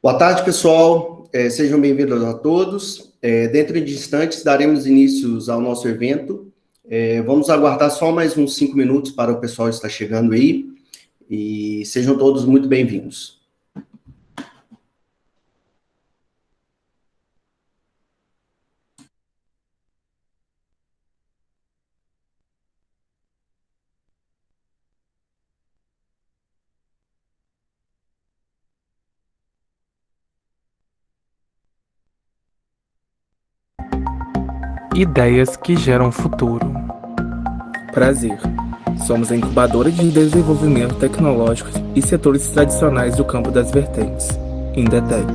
Boa tarde, pessoal. Sejam bem-vindos a todos. Dentro de instantes, daremos início ao nosso evento. Vamos aguardar só mais uns 5 minutos para o pessoal estar chegando aí. E sejam todos muito bem-vindos. Ideias que geram futuro. Prazer. Somos a incubadora de desenvolvimento tecnológico e setores tradicionais do campo das vertentes, Indetec.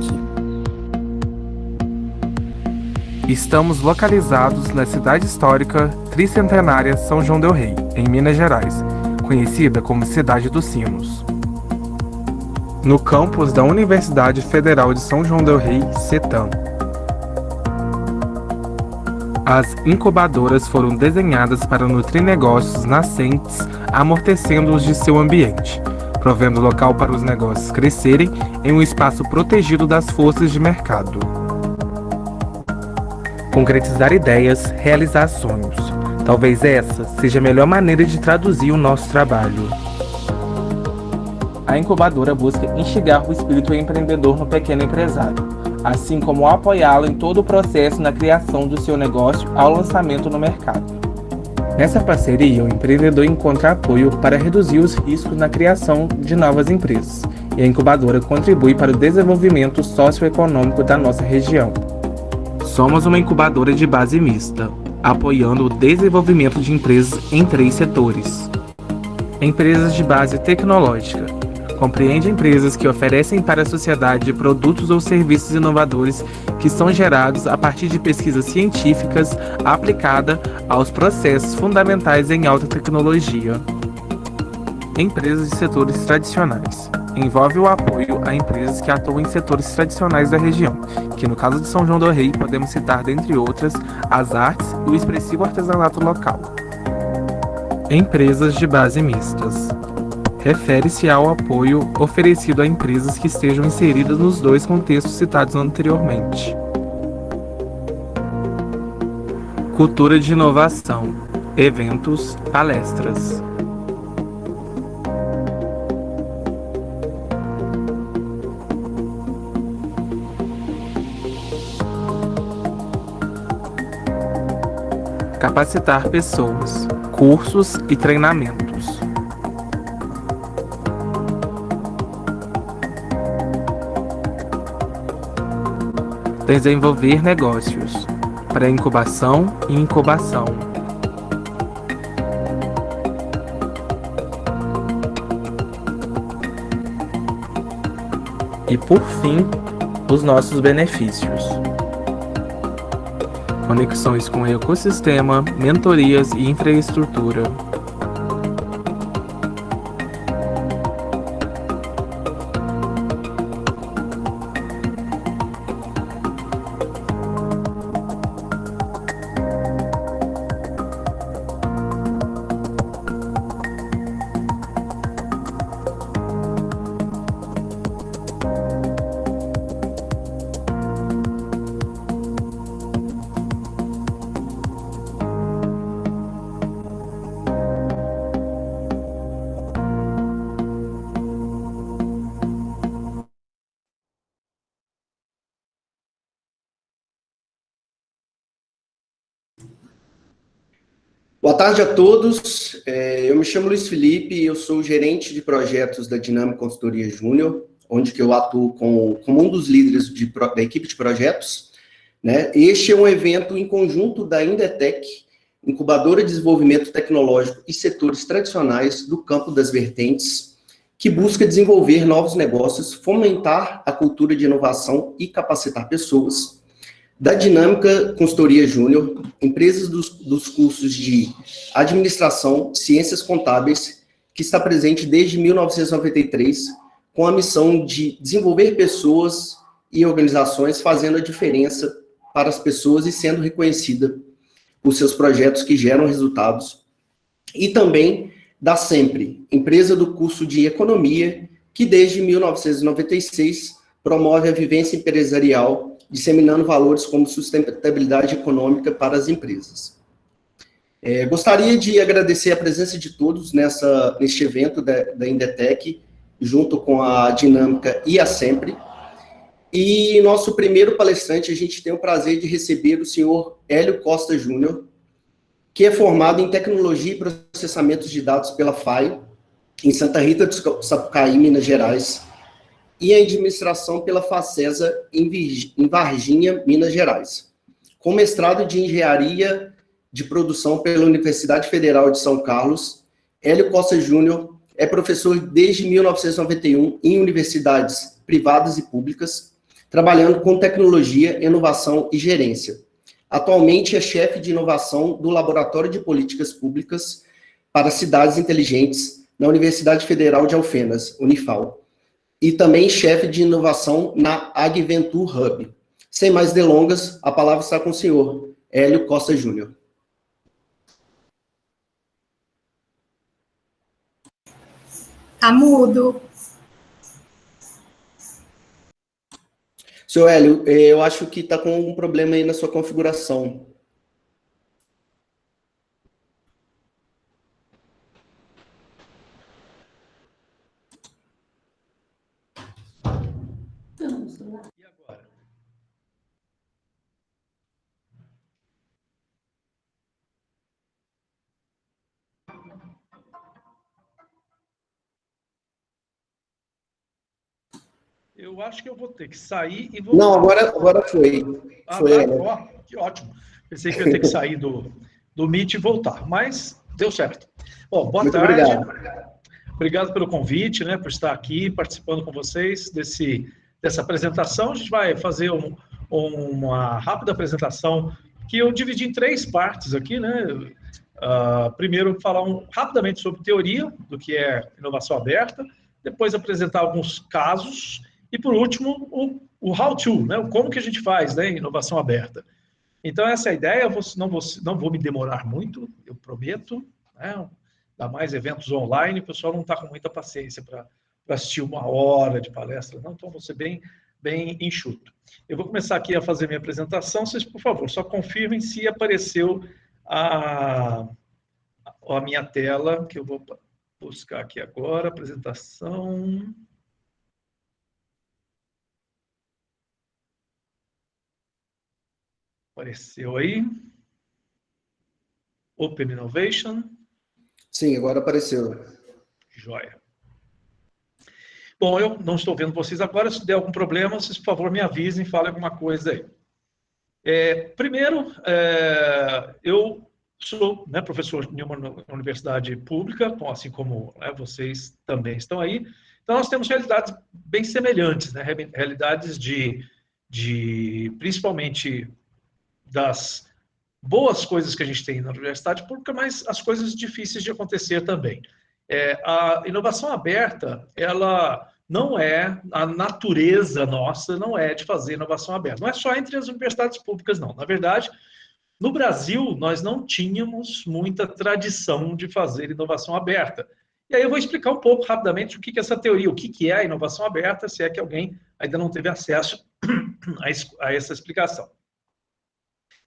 Estamos localizados na cidade histórica tricentenária São João del Rei, em Minas Gerais, conhecida como Cidade dos Sinos. No campus da Universidade Federal de São João del Rei, CETAM. As incubadoras foram desenhadas para nutrir negócios nascentes, amortecendo-os de seu ambiente, provendo local para os negócios crescerem em um espaço protegido das forças de mercado. Concretizar ideias, realizar sonhos. Talvez essa seja a melhor maneira de traduzir o nosso trabalho. A incubadora busca instigar o espírito empreendedor no pequeno empresário, assim como apoiá-lo em todo o processo na criação do seu negócio ao lançamento no mercado. Nessa parceria, o empreendedor encontra apoio para reduzir os riscos na criação de novas empresas, e a incubadora contribui para o desenvolvimento socioeconômico da nossa região. Somos uma incubadora de base mista, apoiando o desenvolvimento de empresas em 3 setores. Empresas de base tecnológica. Compreende empresas que oferecem para a sociedade produtos ou serviços inovadores que são gerados a partir de pesquisas científicas aplicada aos processos fundamentais em alta tecnologia. Empresas de setores tradicionais. Envolve o apoio a empresas que atuam em setores tradicionais da região, que no caso de São João del Rei podemos citar, dentre outras, as artes e o expressivo artesanato local. Empresas de base mistas. Refere-se ao apoio oferecido a empresas que estejam inseridas nos 2 contextos citados anteriormente. Cultura de inovação, eventos, palestras. Capacitar pessoas, cursos e treinamentos. Desenvolver negócios, pré-incubação e incubação. E por fim, os nossos benefícios. Conexões com o ecossistema, mentorias e infraestrutura. Boa tarde a todos. Eu me chamo Luiz Felipe e eu sou gerente de projetos da Dinâmica Consultoria Júnior, onde que eu atuo como um dos líderes da equipe de projetos, né? Este é um evento em conjunto da Indetec, incubadora de desenvolvimento tecnológico e setores tradicionais do campo das vertentes, que busca desenvolver novos negócios, fomentar a cultura de inovação e capacitar pessoas. Da Dinâmica Consultoria Júnior, empresas dos cursos de Administração, Ciências Contábeis, que está presente desde 1993, com a missão de desenvolver pessoas e organizações, fazendo a diferença para as pessoas e sendo reconhecida por seus projetos que geram resultados. E também da Sempre, empresa do curso de Economia, que desde 1996 promove a vivência empresarial, disseminando valores como sustentabilidade econômica para as empresas. Gostaria de agradecer a presença de todos neste evento da Indetec, junto com a Dinâmica e a Sempre. E nosso primeiro palestrante, a gente tem o prazer de receber o senhor Hélio Costa Júnior, que é formado em Tecnologia e Processamento de Dados pela FAI, em Santa Rita do Sapucaí, Minas Gerais, e em Administração pela Facesa, em Varginha, Minas Gerais. Com mestrado de Engenharia de Produção pela Universidade Federal de São Carlos, Hélio Costa Júnior é professor desde 1991 em universidades privadas e públicas, trabalhando com tecnologia, inovação e gerência. Atualmente é chefe de inovação do Laboratório de Políticas Públicas para Cidades Inteligentes na Universidade Federal de Alfenas, Unifal, e também chefe de inovação na Agventur Hub. Sem mais delongas, a palavra está com o senhor Hélio Costa Júnior. Tá mudo. Senhor Hélio, eu acho que está com um problema aí na sua configuração. E agora? Eu acho que eu vou ter que sair e voltar. Não, agora foi. Ah, Foi, tá. Ó, que ótimo. Pensei que eu ia ter que sair do Meet e voltar, mas deu certo. Bom, boa Muito tarde. obrigado. Obrigado pelo convite, né, por estar aqui participando com vocês dessa apresentação. A gente vai fazer uma rápida apresentação que eu dividi em 3 partes aqui, né? Primeiro, falar rapidamente sobre teoria do que é inovação aberta, depois apresentar alguns casos e, por último, o how-to, né? Como que a gente faz, né, inovação aberta. Então, essa é a ideia. Eu não vou me demorar muito, eu prometo, né? Dá mais eventos online, o pessoal não está com muita paciência para assistir 1 hora de palestra, não, então vou ser bem enxuto. Eu vou começar aqui a fazer minha apresentação. Vocês, por favor, só confirmem se apareceu a minha tela, que eu vou buscar aqui agora, apresentação. Apareceu aí. Open Innovation. Sim, agora apareceu. Joia. Bom, eu não estou vendo vocês agora. Se der algum problema, vocês, por favor, me avisem, falem alguma coisa aí. Primeiro, eu sou, né, professor em uma universidade pública, assim como, né, vocês também estão aí. Então, nós temos realidades bem semelhantes, né, realidades principalmente das boas coisas que a gente tem na universidade pública, mas as coisas difíceis de acontecer também. A inovação aberta, ela não é, a natureza nossa não é de fazer inovação aberta. Não é só entre as universidades públicas, não. Na verdade, no Brasil, nós não tínhamos muita tradição de fazer inovação aberta. E aí eu vou explicar um pouco rapidamente o que é essa teoria, o que é a inovação aberta, se é que alguém ainda não teve acesso a essa explicação.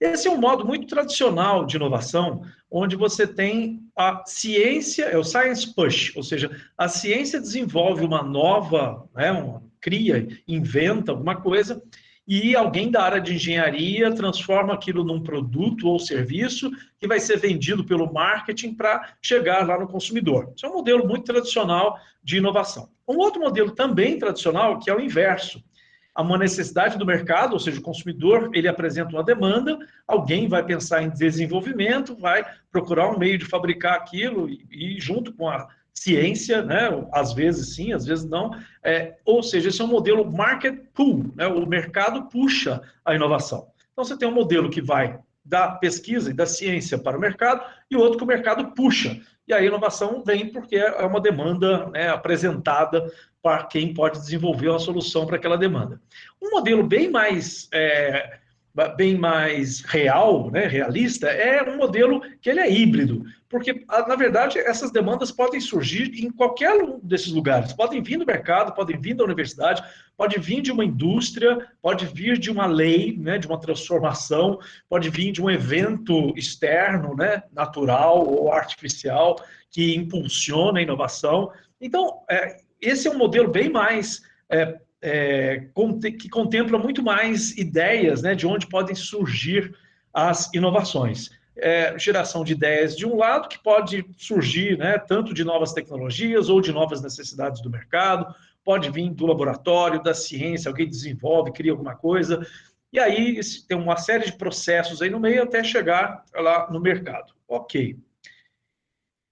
Esse é um modo muito tradicional de inovação, onde você tem a ciência, é o science push, ou seja, a ciência desenvolve uma nova, né, cria, inventa alguma coisa, e alguém da área de engenharia transforma aquilo num produto ou serviço que vai ser vendido pelo marketing para chegar lá no consumidor. Isso é um modelo muito tradicional de inovação. Um outro modelo também tradicional, que é o inverso. Há uma necessidade do mercado, ou seja, o consumidor, ele apresenta uma demanda, alguém vai pensar em desenvolvimento, vai procurar um meio de fabricar aquilo e junto com a ciência, né, às vezes sim, às vezes não, ou seja, esse é um modelo market pull, né, o mercado puxa a inovação. Então, você tem um modelo que vai da pesquisa e da ciência para o mercado e outro que o mercado puxa. E a inovação vem porque é uma demanda, né, apresentada para quem pode desenvolver uma solução para aquela demanda. Um modelo bem mais, bem mais real, né, realista, é um modelo que ele é híbrido, porque, na verdade, essas demandas podem surgir em qualquer um desses lugares, podem vir do mercado, podem vir da universidade, pode vir de uma indústria, pode vir de uma lei, né, de uma transformação, pode vir de um evento externo, né, natural ou artificial, que impulsiona a inovação. Então, esse é um modelo bem mais... que contempla muito mais ideias, né, de onde podem surgir as inovações. Geração de ideias de um lado, que pode surgir, né, tanto de novas tecnologias ou de novas necessidades do mercado, pode vir do laboratório, da ciência, alguém desenvolve, cria alguma coisa, e aí tem uma série de processos aí no meio até chegar lá no mercado. Ok.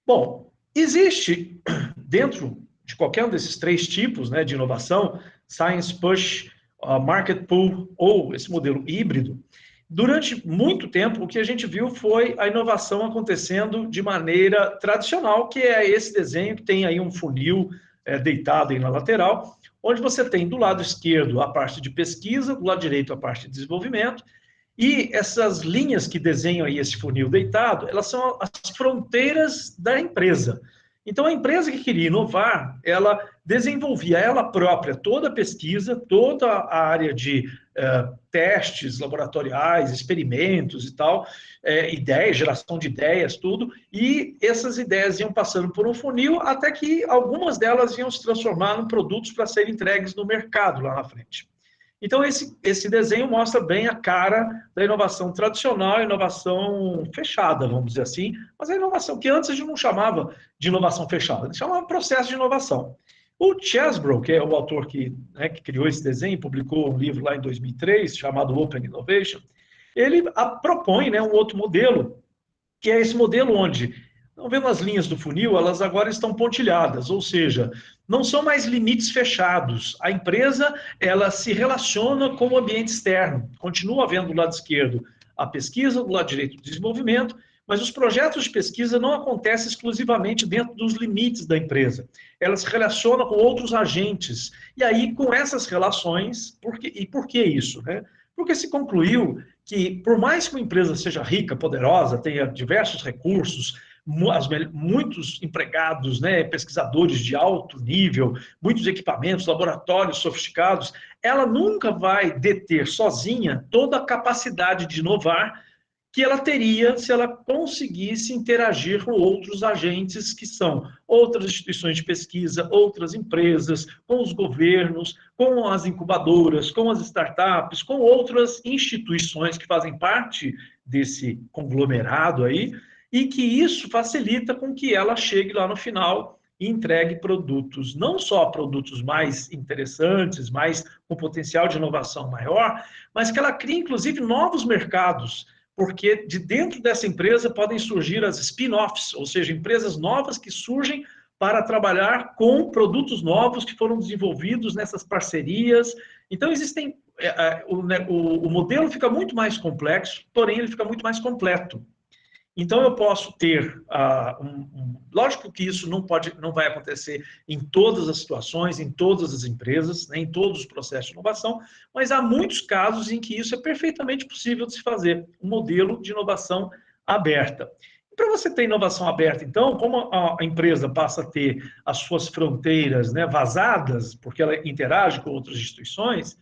Bom, existe dentro de qualquer um desses 3 tipos, né, de inovação, Science Push, Market Pull ou esse modelo híbrido, durante muito tempo o que a gente viu foi a inovação acontecendo de maneira tradicional, que é esse desenho que tem aí um funil deitado aí na lateral, onde você tem do lado esquerdo a parte de pesquisa, do lado direito a parte de desenvolvimento, e essas linhas que desenham aí esse funil deitado, elas são as fronteiras da empresa. Então, a empresa que queria inovar, ela desenvolvia ela própria toda a pesquisa, toda a área de testes laboratoriais, experimentos e tal, ideias, geração de ideias, tudo, e essas ideias iam passando por um funil até que algumas delas iam se transformar em produtos para serem entregues no mercado lá na frente. Então, esse desenho mostra bem a cara da inovação tradicional, inovação fechada, vamos dizer assim, mas a inovação que antes a gente não chamava de inovação fechada, a gente chamava processo de inovação. O Chesbrough, que é o autor que criou esse desenho, publicou um livro lá em 2003, chamado Open Innovation, ele propõe, né, um outro modelo, que é esse modelo onde, não vendo as linhas do funil, elas agora estão pontilhadas, ou seja, não são mais limites fechados. A empresa, ela se relaciona com o ambiente externo. Continua havendo do lado esquerdo a pesquisa, do lado direito o desenvolvimento, mas os projetos de pesquisa não acontecem exclusivamente dentro dos limites da empresa. Elas se relacionam com outros agentes. E aí, com essas relações, por que isso, né? Porque se concluiu que, por mais que uma empresa seja rica, poderosa, tenha diversos recursos, muitos empregados, né, pesquisadores de alto nível, muitos equipamentos, laboratórios sofisticados, ela nunca vai deter sozinha toda a capacidade de inovar que ela teria se ela conseguisse interagir com outros agentes que são outras instituições de pesquisa, outras empresas, com os governos, com as incubadoras, com as startups, com outras instituições que fazem parte desse conglomerado aí, e que isso facilita com que ela chegue lá no final e entregue produtos, não só produtos mais interessantes, mais com potencial de inovação maior, mas que ela crie, inclusive, novos mercados, porque de dentro dessa empresa podem surgir as spin-offs, ou seja, empresas novas que surgem para trabalhar com produtos novos que foram desenvolvidos nessas parcerias. Então, o modelo fica muito mais complexo, porém, ele fica muito mais completo. Então, eu posso ter, lógico que isso não vai acontecer em todas as situações, em todas as empresas, né, em todos os processos de inovação, mas há muitos casos em que isso é perfeitamente possível de se fazer, um modelo de inovação aberta. E para você ter inovação aberta, então, como a empresa passa a ter as suas fronteiras, né, vazadas, porque ela interage com outras instituições,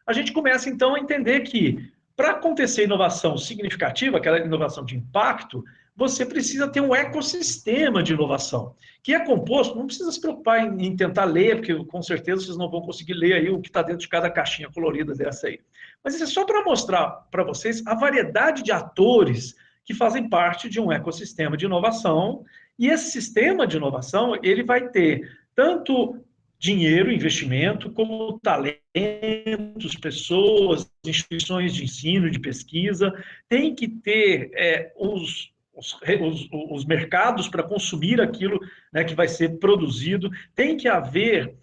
a gente começa, então, a entender que para acontecer inovação significativa, aquela inovação de impacto, você precisa ter um ecossistema de inovação, que é composto, não precisa se preocupar em tentar ler, porque com certeza vocês não vão conseguir ler aí o que está dentro de cada caixinha colorida dessa aí. Mas isso é só para mostrar para vocês a variedade de atores que fazem parte de um ecossistema de inovação, e esse sistema de inovação, ele vai ter tanto dinheiro, investimento, como talentos, pessoas, instituições de ensino, de pesquisa, tem que ter os mercados para consumir aquilo, né, que vai ser produzido, tem que haver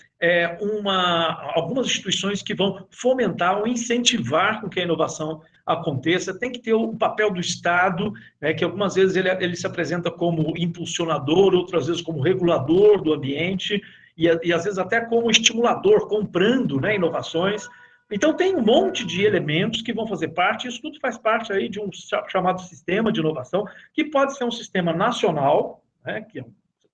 algumas instituições que vão fomentar ou incentivar com que a inovação aconteça, tem que ter o papel do Estado, né, que algumas vezes ele se apresenta como impulsionador, outras vezes como regulador do ambiente, e às vezes até como estimulador, comprando, né, inovações, Então, tem um monte de elementos que vão fazer parte, isso tudo faz parte aí de um chamado sistema de inovação, que pode ser um sistema nacional, né, que é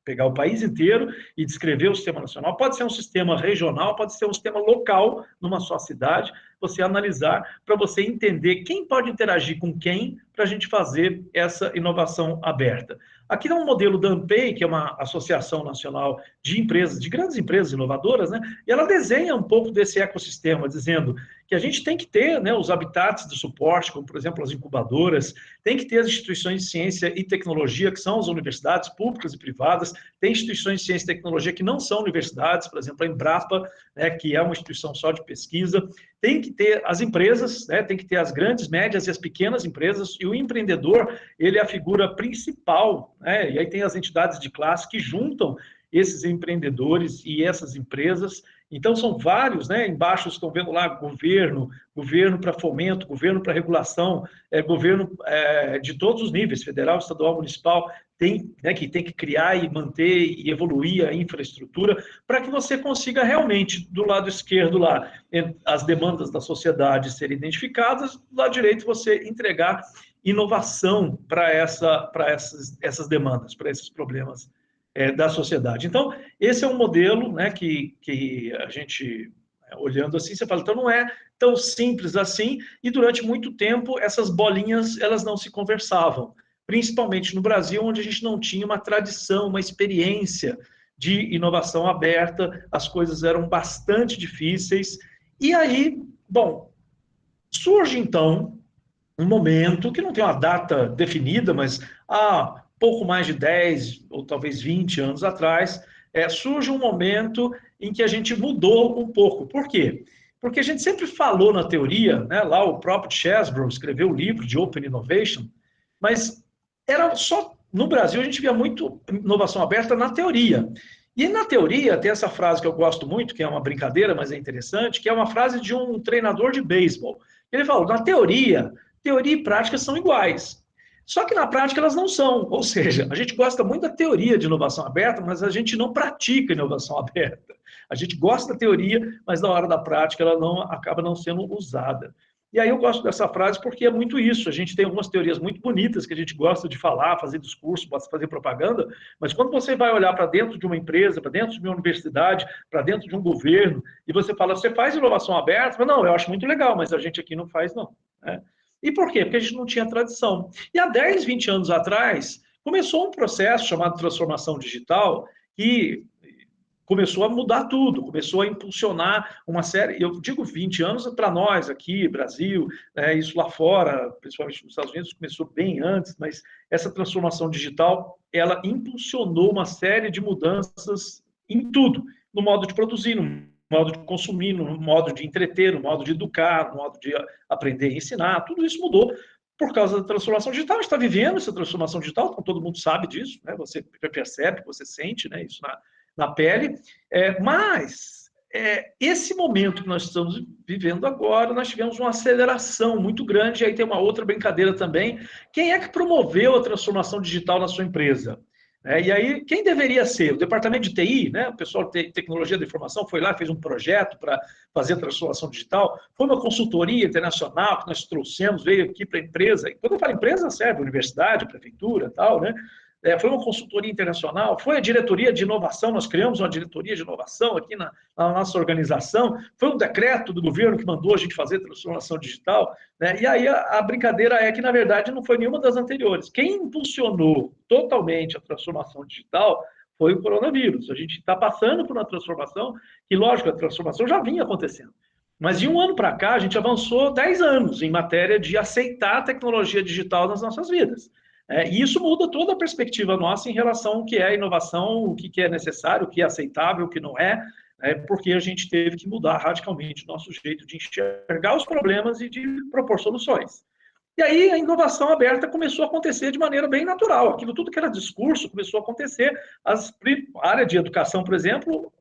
pegar o país inteiro e descrever o sistema nacional, pode ser um sistema regional, pode ser um sistema local, numa só cidade, você analisar, para você entender quem pode interagir com quem, para a gente fazer essa inovação aberta. Aqui é um modelo da ANPEI, que é uma associação nacional de empresas, de grandes empresas inovadoras, né? E ela desenha um pouco desse ecossistema, dizendo que a gente tem que ter, né, os habitats de suporte, como, por exemplo, as incubadoras, tem que ter as instituições de ciência e tecnologia, que são as universidades públicas e privadas, tem instituições de ciência e tecnologia que não são universidades, por exemplo, a Embrapa, né, que é uma instituição só de pesquisa, tem que ter as empresas, né, tem que ter as grandes, médias e as pequenas empresas, e o empreendedor, ele é a figura principal, né, e aí tem as entidades de classe que juntam esses empreendedores e essas empresas. Então, são vários, né? Embaixo estão vendo lá governo para fomento, governo para regulação, governo de todos os níveis, federal, estadual, municipal, tem, né, que tem que criar e manter e evoluir a infraestrutura para que você consiga realmente, do lado esquerdo lá, as demandas da sociedade serem identificadas, do lado direito você entregar inovação para essas demandas, para esses problemas da sociedade. Então, esse é um modelo, né, que a gente, olhando assim, você fala, então não é tão simples assim, e durante muito tempo essas bolinhas, elas não se conversavam, principalmente no Brasil, onde a gente não tinha uma tradição, uma experiência de inovação aberta, as coisas eram bastante difíceis, e aí, bom, surge então um momento, que não tem uma data definida, mas pouco mais de 10 ou talvez 20 anos atrás, surge um momento em que a gente mudou um pouco. Por quê? Porque a gente sempre falou na teoria, né, lá o próprio Chesbrough escreveu o livro de Open Innovation, mas era só, no Brasil a gente via muito inovação aberta na teoria. E na teoria tem essa frase que eu gosto muito, que é uma brincadeira, mas é interessante, que é uma frase de um treinador de beisebol. Ele falou, na teoria e prática são iguais. Só que na prática elas não são, ou seja, a gente gosta muito da teoria de inovação aberta, mas a gente não pratica inovação aberta. A gente gosta da teoria, mas na hora da prática ela acaba não sendo usada. E aí eu gosto dessa frase porque é muito isso, a gente tem algumas teorias muito bonitas que a gente gosta de falar, fazer discurso, fazer propaganda, mas quando você vai olhar para dentro de uma empresa, para dentro de uma universidade, para dentro de um governo, e você fala, você faz inovação aberta? Mas não, eu acho muito legal, mas a gente aqui não faz não, né? E por quê? Porque a gente não tinha tradição. E há 10, 20 anos atrás, começou um processo chamado transformação digital, que começou a mudar tudo, começou a impulsionar uma série, eu digo 20 anos para nós aqui, Brasil, isso lá fora, principalmente nos Estados Unidos, começou bem antes, mas essa transformação digital, ela impulsionou uma série de mudanças em tudo, no modo de produzir, no modo de consumir, no modo de entreter, no modo de educar, no modo de aprender e ensinar, tudo isso mudou por causa da transformação digital. A gente está vivendo essa transformação digital, então todo mundo sabe disso, né? Você percebe, você sente, né, isso na pele, mas esse momento que nós estamos vivendo agora, nós tivemos uma aceleração muito grande, e aí tem uma outra brincadeira também, quem é que promoveu a transformação digital na sua empresa? E aí, quem deveria ser? O departamento de TI, né? O pessoal de tecnologia da informação foi lá, fez um projeto para fazer a transformação digital. Foi uma consultoria internacional que nós trouxemos, veio aqui para a empresa. E quando eu falo empresa, serve universidade, prefeitura e tal, né? Foi uma consultoria internacional, foi a diretoria de inovação, nós criamos uma diretoria de inovação aqui na nossa organização, foi um decreto do governo que mandou a gente fazer transformação digital, né? E aí a brincadeira é que, na verdade, não foi nenhuma das anteriores. Quem impulsionou totalmente a transformação digital foi o coronavírus. A gente está passando por uma transformação que, lógico, a transformação já vinha acontecendo. Mas de um ano para cá, a gente avançou 10 anos em matéria de aceitar a tecnologia digital nas nossas vidas. E isso muda toda a perspectiva nossa em relação ao que é inovação, o que é necessário, o que é aceitável, o que não é, porque a gente teve que mudar radicalmente o nosso jeito de enxergar os problemas e de propor soluções. E aí a inovação aberta começou a acontecer de maneira bem natural. Aquilo tudo que era discurso começou a acontecer. A área de educação, por exemplo,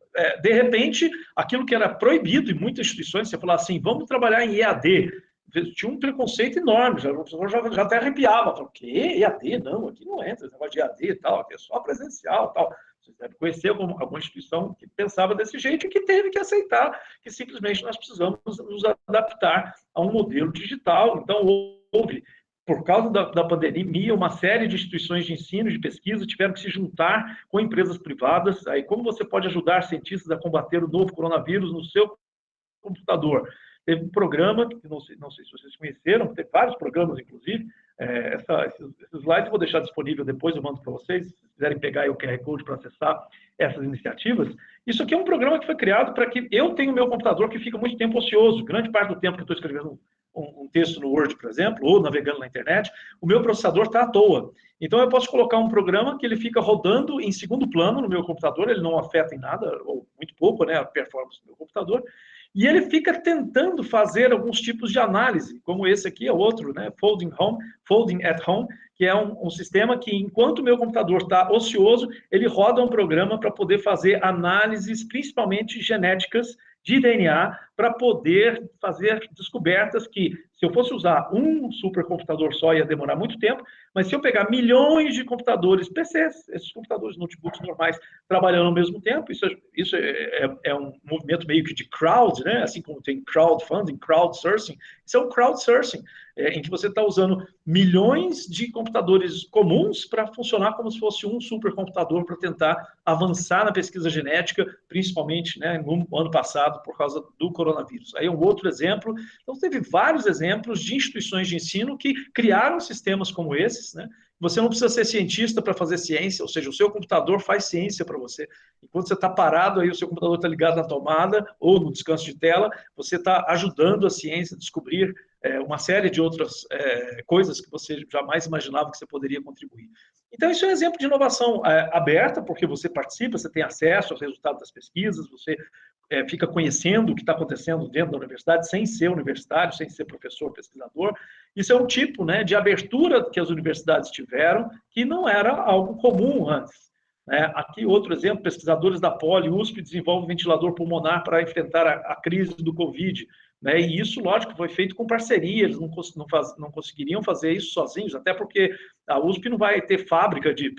de repente, aquilo que era proibido em muitas instituições, você falar assim, vamos trabalhar em EAD, tinha um preconceito enorme, já até arrepiava, falava, o quê? EAD? Não, aqui não entra, esse negócio de EAD e tal, aqui é só presencial e tal. Vocês devem conhecer alguma instituição que pensava desse jeito e que teve que aceitar que simplesmente nós precisamos nos adaptar a um modelo digital. Então, houve, por causa da pandemia, uma série de instituições de ensino, de pesquisa, tiveram que se juntar com empresas privadas. Aí, como você pode ajudar cientistas a combater o novo coronavírus no seu computador? Teve um programa, que não sei se vocês conheceram, tem vários programas, inclusive. Esses slides eu vou deixar disponível depois, eu mando para vocês, se quiserem pegar aí o QR Code para acessar essas iniciativas. Isso aqui é um programa que foi criado para que eu tenha o meu computador que fica muito tempo ocioso. Grande parte do tempo que eu estou escrevendo um texto no Word, por exemplo, ou navegando na internet, o meu processador está à toa. Então, eu posso colocar um programa que ele fica rodando em segundo plano no meu computador, ele não afeta em nada, ou muito pouco, né, a performance do meu computador, e ele fica tentando fazer alguns tipos de análise, como esse aqui é outro, né, Folding at Home, que é um sistema que, enquanto o meu computador está ocioso, ele roda um programa para poder fazer análises, principalmente genéticas, de DNA, para poder fazer descobertas que, se eu fosse usar um supercomputador só, ia demorar muito tempo, mas se eu pegar milhões de computadores, PCs, esses computadores, notebooks normais, trabalhando ao mesmo tempo, isso é um movimento meio que de crowd, né? Assim como tem crowdfunding, crowdsourcing, isso é um crowdsourcing, em que você está usando milhões de computadores comuns para funcionar como se fosse um supercomputador para tentar avançar na pesquisa genética, principalmente, né, no ano passado, por causa do coronavírus. Aí é um outro exemplo. Então, teve vários exemplos de instituições de ensino que criaram sistemas como esses, né? Você não precisa ser cientista para fazer ciência, ou seja, o seu computador faz ciência para você. Enquanto você está parado, aí o seu computador está ligado na tomada ou no descanso de tela, você está ajudando a ciência a descobrir uma série de outras coisas que você jamais imaginava que você poderia contribuir. Então, isso é um exemplo de inovação aberta, porque você participa, você tem acesso aos resultados das pesquisas, você fica conhecendo o que está acontecendo dentro da universidade, sem ser universitário, sem ser professor, pesquisador. Isso é um tipo, né, de abertura que as universidades tiveram, que não era algo comum antes. Aqui, outro exemplo, pesquisadores da Poli, USP, desenvolvem ventilador pulmonar para enfrentar a crise do Covid. E isso, lógico, foi feito com parceria, eles não conseguiriam fazer isso sozinhos, até porque a USP não vai ter fábrica de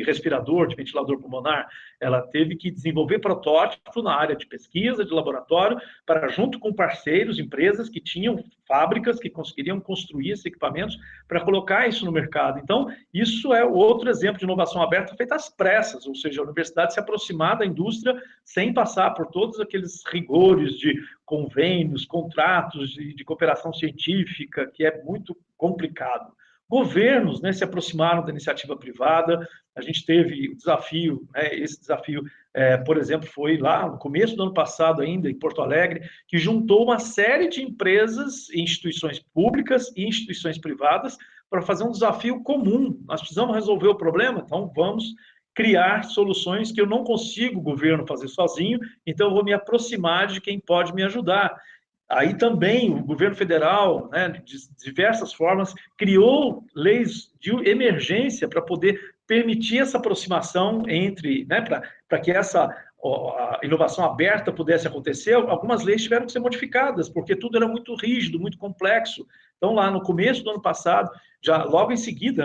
respirador, de ventilador pulmonar, ela teve que desenvolver protótipo na área de pesquisa, de laboratório, para, junto com parceiros, empresas que tinham fábricas que conseguiriam construir esses equipamentos para colocar isso no mercado. Então, isso é outro exemplo de inovação aberta feita às pressas, ou seja, a universidade se aproximar da indústria sem passar por todos aqueles rigores de convênios, contratos de cooperação científica, que é muito complicado. Governos, né, se aproximaram da iniciativa privada, a gente teve o desafio, esse desafio, por exemplo, foi lá no começo do ano passado ainda, em Porto Alegre, que juntou uma série de empresas, instituições públicas e instituições privadas para fazer um desafio comum. Nós precisamos resolver o problema, então vamos criar soluções que eu não consigo, o governo, fazer sozinho, então eu vou me aproximar de quem pode me ajudar. Aí também o governo federal, né, de diversas formas, criou leis de emergência para poder permitir essa aproximação entre, né, para que essa a inovação aberta pudesse acontecer. Algumas leis tiveram que ser modificadas, porque tudo era muito rígido, muito complexo. Então, lá no começo do ano passado, já logo em seguida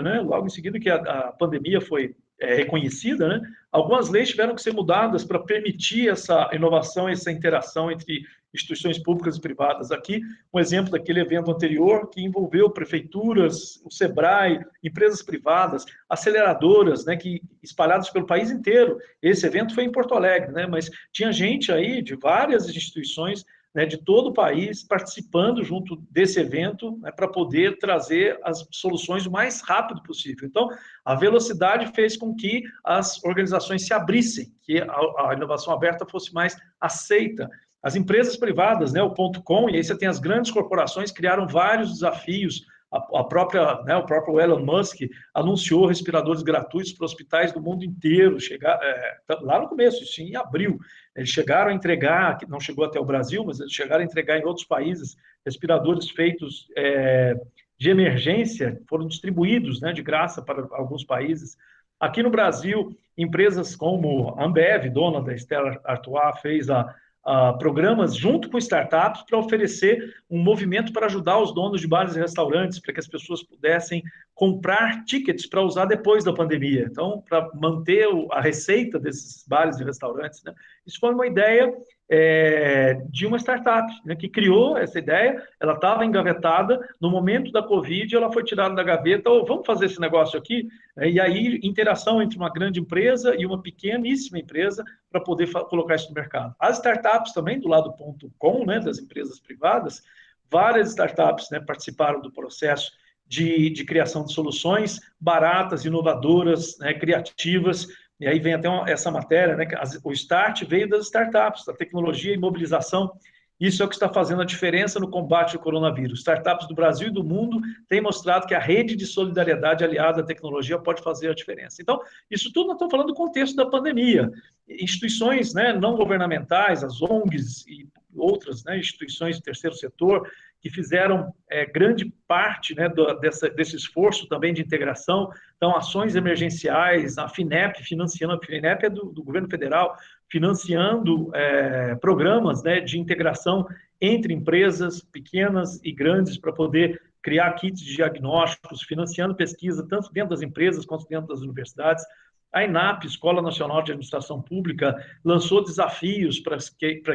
que a pandemia foi reconhecida, né, algumas leis tiveram que ser mudadas para permitir essa inovação, essa interação entre instituições públicas e privadas. Aqui, um exemplo daquele evento anterior que envolveu prefeituras, o SEBRAE, empresas privadas, aceleradoras, né, que espalhadas pelo país inteiro. Esse evento foi em Porto Alegre, né, mas tinha gente aí de várias instituições, né, de todo o país participando junto desse evento, né, para poder trazer as soluções o mais rápido possível. Então, a velocidade fez com que as organizações se abrissem, que a inovação aberta fosse mais aceita. As empresas privadas, né, o .com, e aí você tem as grandes corporações, criaram vários desafios. O próprio Elon Musk anunciou respiradores gratuitos para hospitais do mundo inteiro, lá no começo, isso em abril. Eles chegaram a entregar, que não chegou até o Brasil, mas eles chegaram a entregar em outros países, respiradores feitos de emergência, foram distribuídos, né, de graça para alguns países. Aqui no Brasil, empresas como a Ambev, dona da Stella Artois, fez a programas junto com startups para oferecer um movimento para ajudar os donos de bares e restaurantes, para que as pessoas pudessem comprar tickets para usar depois da pandemia. Então, para manter a receita desses bares e restaurantes, né? Isso foi uma ideia de uma startup, né, que criou essa ideia. Ela estava engavetada, no momento da Covid ela foi tirada da gaveta, vamos fazer esse negócio aqui, e aí interação entre uma grande empresa e uma pequeníssima empresa para poder colocar isso no mercado. As startups também, do lado .com, né, das empresas privadas, várias startups, né, participaram do processo de criação de soluções baratas, inovadoras, né, criativas. E aí vem até essa matéria, né, que o start veio das startups, da tecnologia e mobilização. Isso é o que está fazendo a diferença no combate ao coronavírus. Startups do Brasil e do mundo têm mostrado que a rede de solidariedade aliada à tecnologia pode fazer a diferença. Então, isso tudo nós estamos falando do contexto da pandemia. Instituições, né, não governamentais, as ONGs e outras, né, instituições do terceiro setor, que fizeram grande parte, né, desse esforço também de integração. Então, ações emergenciais, a FINEP financiando, a FINEP é do governo federal, financiando programas, né, de integração entre empresas pequenas e grandes para poder criar kits de diagnósticos, financiando pesquisa tanto dentro das empresas quanto dentro das universidades. A ENAP, Escola Nacional de Administração Pública, lançou desafios para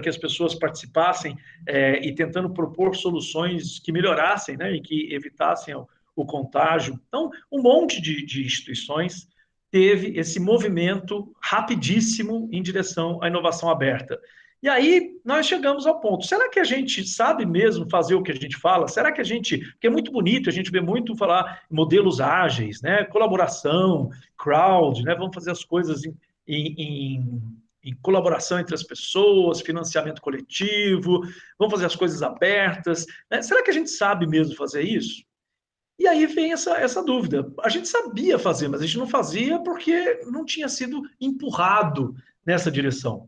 que as pessoas participassem e tentando propor soluções que melhorassem, né, e que evitassem o contágio. Então, um monte de instituições teve esse movimento rapidíssimo em direção à inovação aberta. E aí nós chegamos ao ponto, será que a gente sabe mesmo fazer o que a gente fala? Será que a gente, porque é muito bonito, a gente vê muito falar em modelos ágeis, né? Colaboração, crowd, né? Vamos fazer as coisas em colaboração entre as pessoas, financiamento coletivo, vamos fazer as coisas abertas, né? Será que a gente sabe mesmo fazer isso? E aí vem essa dúvida. A gente sabia fazer, mas a gente não fazia porque não tinha sido empurrado nessa direção.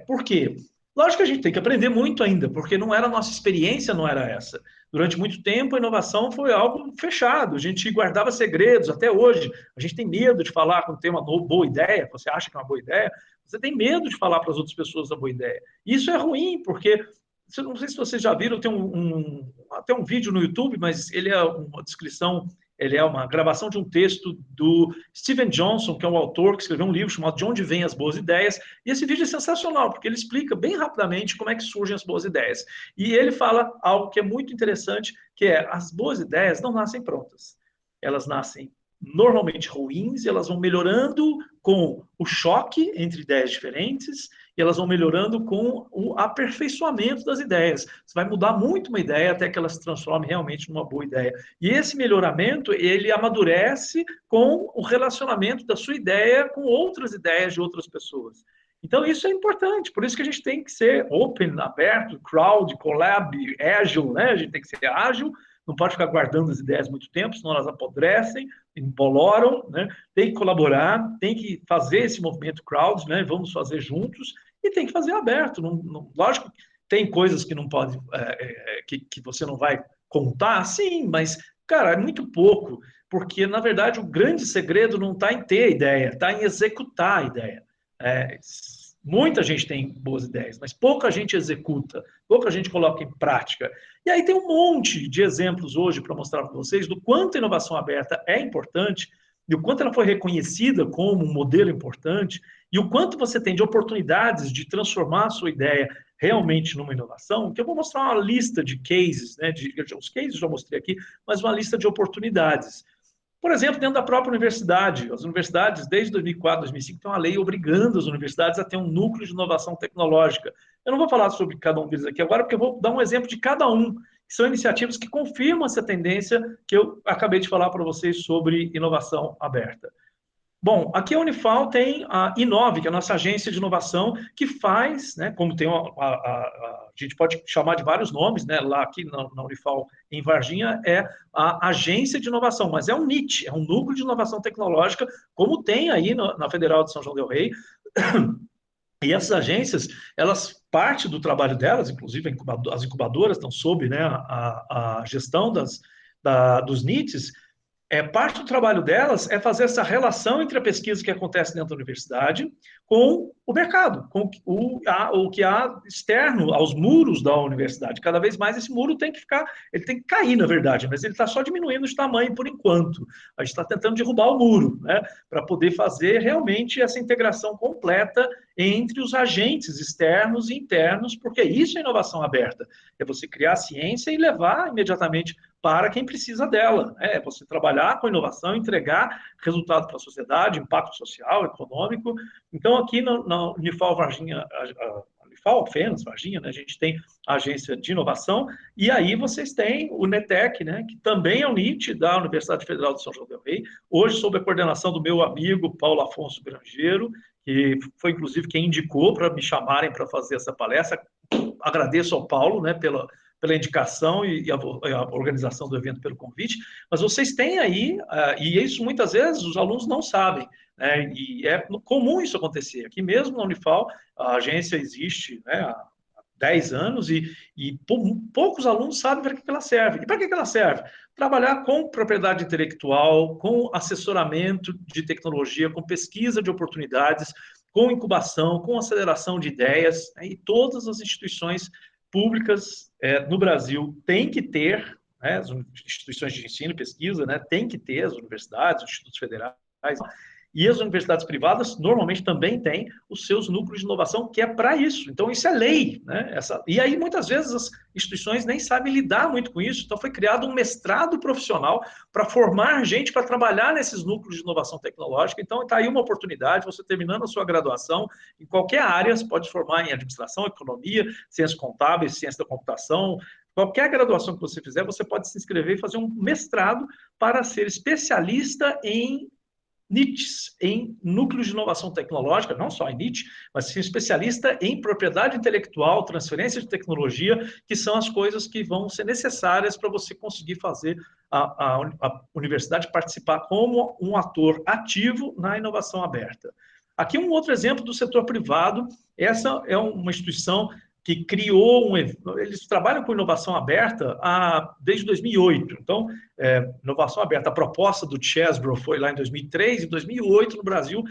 Por quê? Lógico que a gente tem que aprender muito ainda, porque não era a nossa experiência, não era essa. Durante muito tempo, a inovação foi algo fechado, a gente guardava segredos, até hoje. A gente tem medo de falar quando tem uma boa ideia, você acha que é uma boa ideia, você tem medo de falar para as outras pessoas da boa ideia. E isso é ruim, porque, não sei se vocês já viram, tem até um vídeo no YouTube, mas ele é uma descrição, ele é uma gravação de um texto do Steven Johnson, que é um autor que escreveu um livro chamado De Onde Vêm as Boas Ideias, e esse vídeo é sensacional, porque ele explica bem rapidamente como é que surgem as boas ideias. E ele fala algo que é muito interessante, que é, as boas ideias não nascem prontas. Elas nascem normalmente ruins, e elas vão melhorando com o choque entre ideias diferentes, e elas vão melhorando com o aperfeiçoamento das ideias. Você vai mudar muito uma ideia até que ela se transforme realmente numa boa ideia. E esse melhoramento, ele amadurece com o relacionamento da sua ideia com outras ideias de outras pessoas. Então, isso é importante, por isso que a gente tem que ser open, aberto, crowd, collab, agile, né? A gente tem que ser ágil, não pode ficar guardando as ideias muito tempo, senão elas apodrecem, emboloram, né? Tem que colaborar, tem que fazer esse movimento crowd, né? Vamos fazer juntos, e tem que fazer aberto. Lógico, tem coisas que não pode, que você não vai contar, sim, mas, cara, é muito pouco, porque, na verdade, o grande segredo não está em ter a ideia, está em executar a ideia. Muita gente tem boas ideias, mas pouca gente executa, pouca gente coloca em prática. E aí tem um monte de exemplos hoje para mostrar para vocês do quanto a inovação aberta é importante, e o quanto ela foi reconhecida como um modelo importante, e o quanto você tem de oportunidades de transformar a sua ideia realmente numa inovação, que eu vou mostrar uma lista de cases, né, os cases eu já mostrei aqui, mas uma lista de oportunidades. Por exemplo, dentro da própria universidade, as universidades, desde 2004, 2005, tem uma lei obrigando as universidades a ter um núcleo de inovação tecnológica. Eu não vou falar sobre cada um deles aqui agora, porque eu vou dar um exemplo de cada um, que são iniciativas que confirmam essa tendência que eu acabei de falar para vocês sobre inovação aberta. Bom, aqui a Unifal tem a Inove, que é a nossa agência de inovação, que faz, né, como tem a gente pode chamar de vários nomes, né, lá aqui na Unifal, em Varginha, é a agência de inovação, mas é um NIT, é um núcleo de inovação tecnológica, como tem aí na Federal de São João del Rei. E essas agências, parte do trabalho delas, inclusive as incubadoras estão sob, né, a gestão dos NITs, Parte do trabalho delas é fazer essa relação entre a pesquisa que acontece dentro da universidade com o mercado, com o que há externo aos muros da universidade. Cada vez mais esse muro tem que cair, na verdade, mas ele está só diminuindo de tamanho por enquanto. A gente está tentando derrubar o muro, né, para poder fazer realmente essa integração completa entre os agentes externos e internos, porque isso é inovação aberta. É você criar ciência e levar imediatamente para quem precisa dela. É você trabalhar com inovação, entregar resultado para a sociedade, impacto social, econômico. Então, aqui na Unifal Varginha, Unifal, Fenas, Varginha, né, a gente tem a agência de inovação, e aí vocês têm o NETEC, né, que também é o NIT da Universidade Federal de São João del Rei, hoje sob a coordenação do meu amigo Paulo Afonso Grangeiro, que foi, inclusive, quem indicou para me chamarem para fazer essa palestra. Agradeço ao Paulo, né, pela indicação e a organização do evento pelo convite, mas vocês têm aí, e isso muitas vezes os alunos não sabem, né, e é comum isso acontecer. Aqui mesmo na Unifal, a agência existe, né, há 10 anos e poucos alunos sabem para que ela serve. E para que ela serve? Trabalhar com propriedade intelectual, com assessoramento de tecnologia, com pesquisa de oportunidades, com incubação, com aceleração de ideias, né, e todas as instituições públicas no Brasil têm que ter, né, as instituições de ensino e pesquisa, né, têm que ter, as universidades, os institutos federais, e as universidades privadas normalmente também têm os seus núcleos de inovação, que é para isso. Então, isso é lei, né? E aí, muitas vezes, as instituições nem sabem lidar muito com isso. Então, foi criado um mestrado profissional para formar gente para trabalhar nesses núcleos de inovação tecnológica. Então, está aí uma oportunidade, você terminando a sua graduação, em qualquer área, você pode formar em administração, economia, ciências contábeis, ciência da computação. Qualquer graduação que você fizer, você pode se inscrever e fazer um mestrado para ser especialista em NITs, em núcleos de inovação tecnológica, não só em NIT, mas ser especialista em propriedade intelectual, transferência de tecnologia, que são as coisas que vão ser necessárias para você conseguir fazer a universidade participar como um ator ativo na inovação aberta. Aqui um outro exemplo do setor privado. Essa é uma instituição que criou eles trabalham com inovação aberta desde 2008. Então, inovação aberta, a proposta do Chesbrough foi lá em 2003, em 2008 no Brasil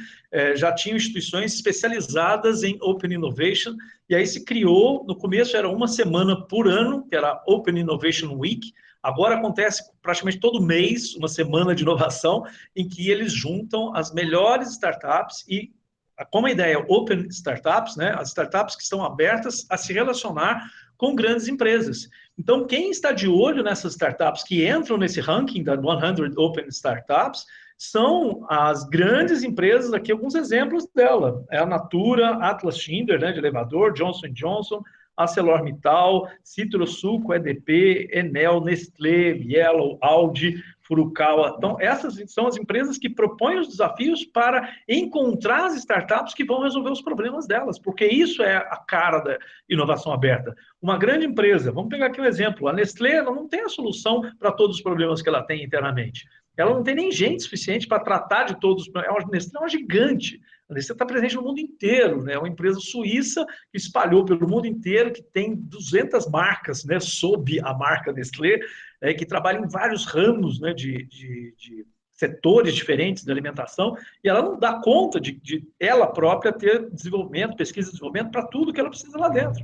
já tinham instituições especializadas em Open Innovation, e aí se criou, no começo era uma semana por ano, que era a Open Innovation Week. Agora acontece praticamente todo mês uma semana de inovação, em que eles juntam as melhores startups e, como a ideia é Open Startups, né, as startups que estão abertas a se relacionar com grandes empresas. Então, quem está de olho nessas startups que entram nesse ranking da 100 Open Startups são as grandes empresas, aqui alguns exemplos dela. É a Natura, Atlas Schindler, né, de elevador, Johnson & Johnson, ArcelorMittal, Citrosuco, EDP, Enel, Nestlé, Yellow, Audi, Furukawa. Então, essas são as empresas que propõem os desafios para encontrar as startups que vão resolver os problemas delas, porque isso é a cara da inovação aberta. Uma grande empresa, vamos pegar aqui um exemplo, a Nestlé, ela não tem a solução para todos os problemas que ela tem internamente. Ela não tem nem gente suficiente para tratar de todos os problemas. A Nestlé é uma gigante. A Nestlé está presente no mundo inteiro, né? É uma empresa suíça que espalhou pelo mundo inteiro, que tem 200 marcas, né, sob a marca Nestlé, que trabalha em vários ramos, né, de setores diferentes da alimentação, e ela não dá conta de ela própria ter desenvolvimento, pesquisa e desenvolvimento para tudo que ela precisa lá dentro.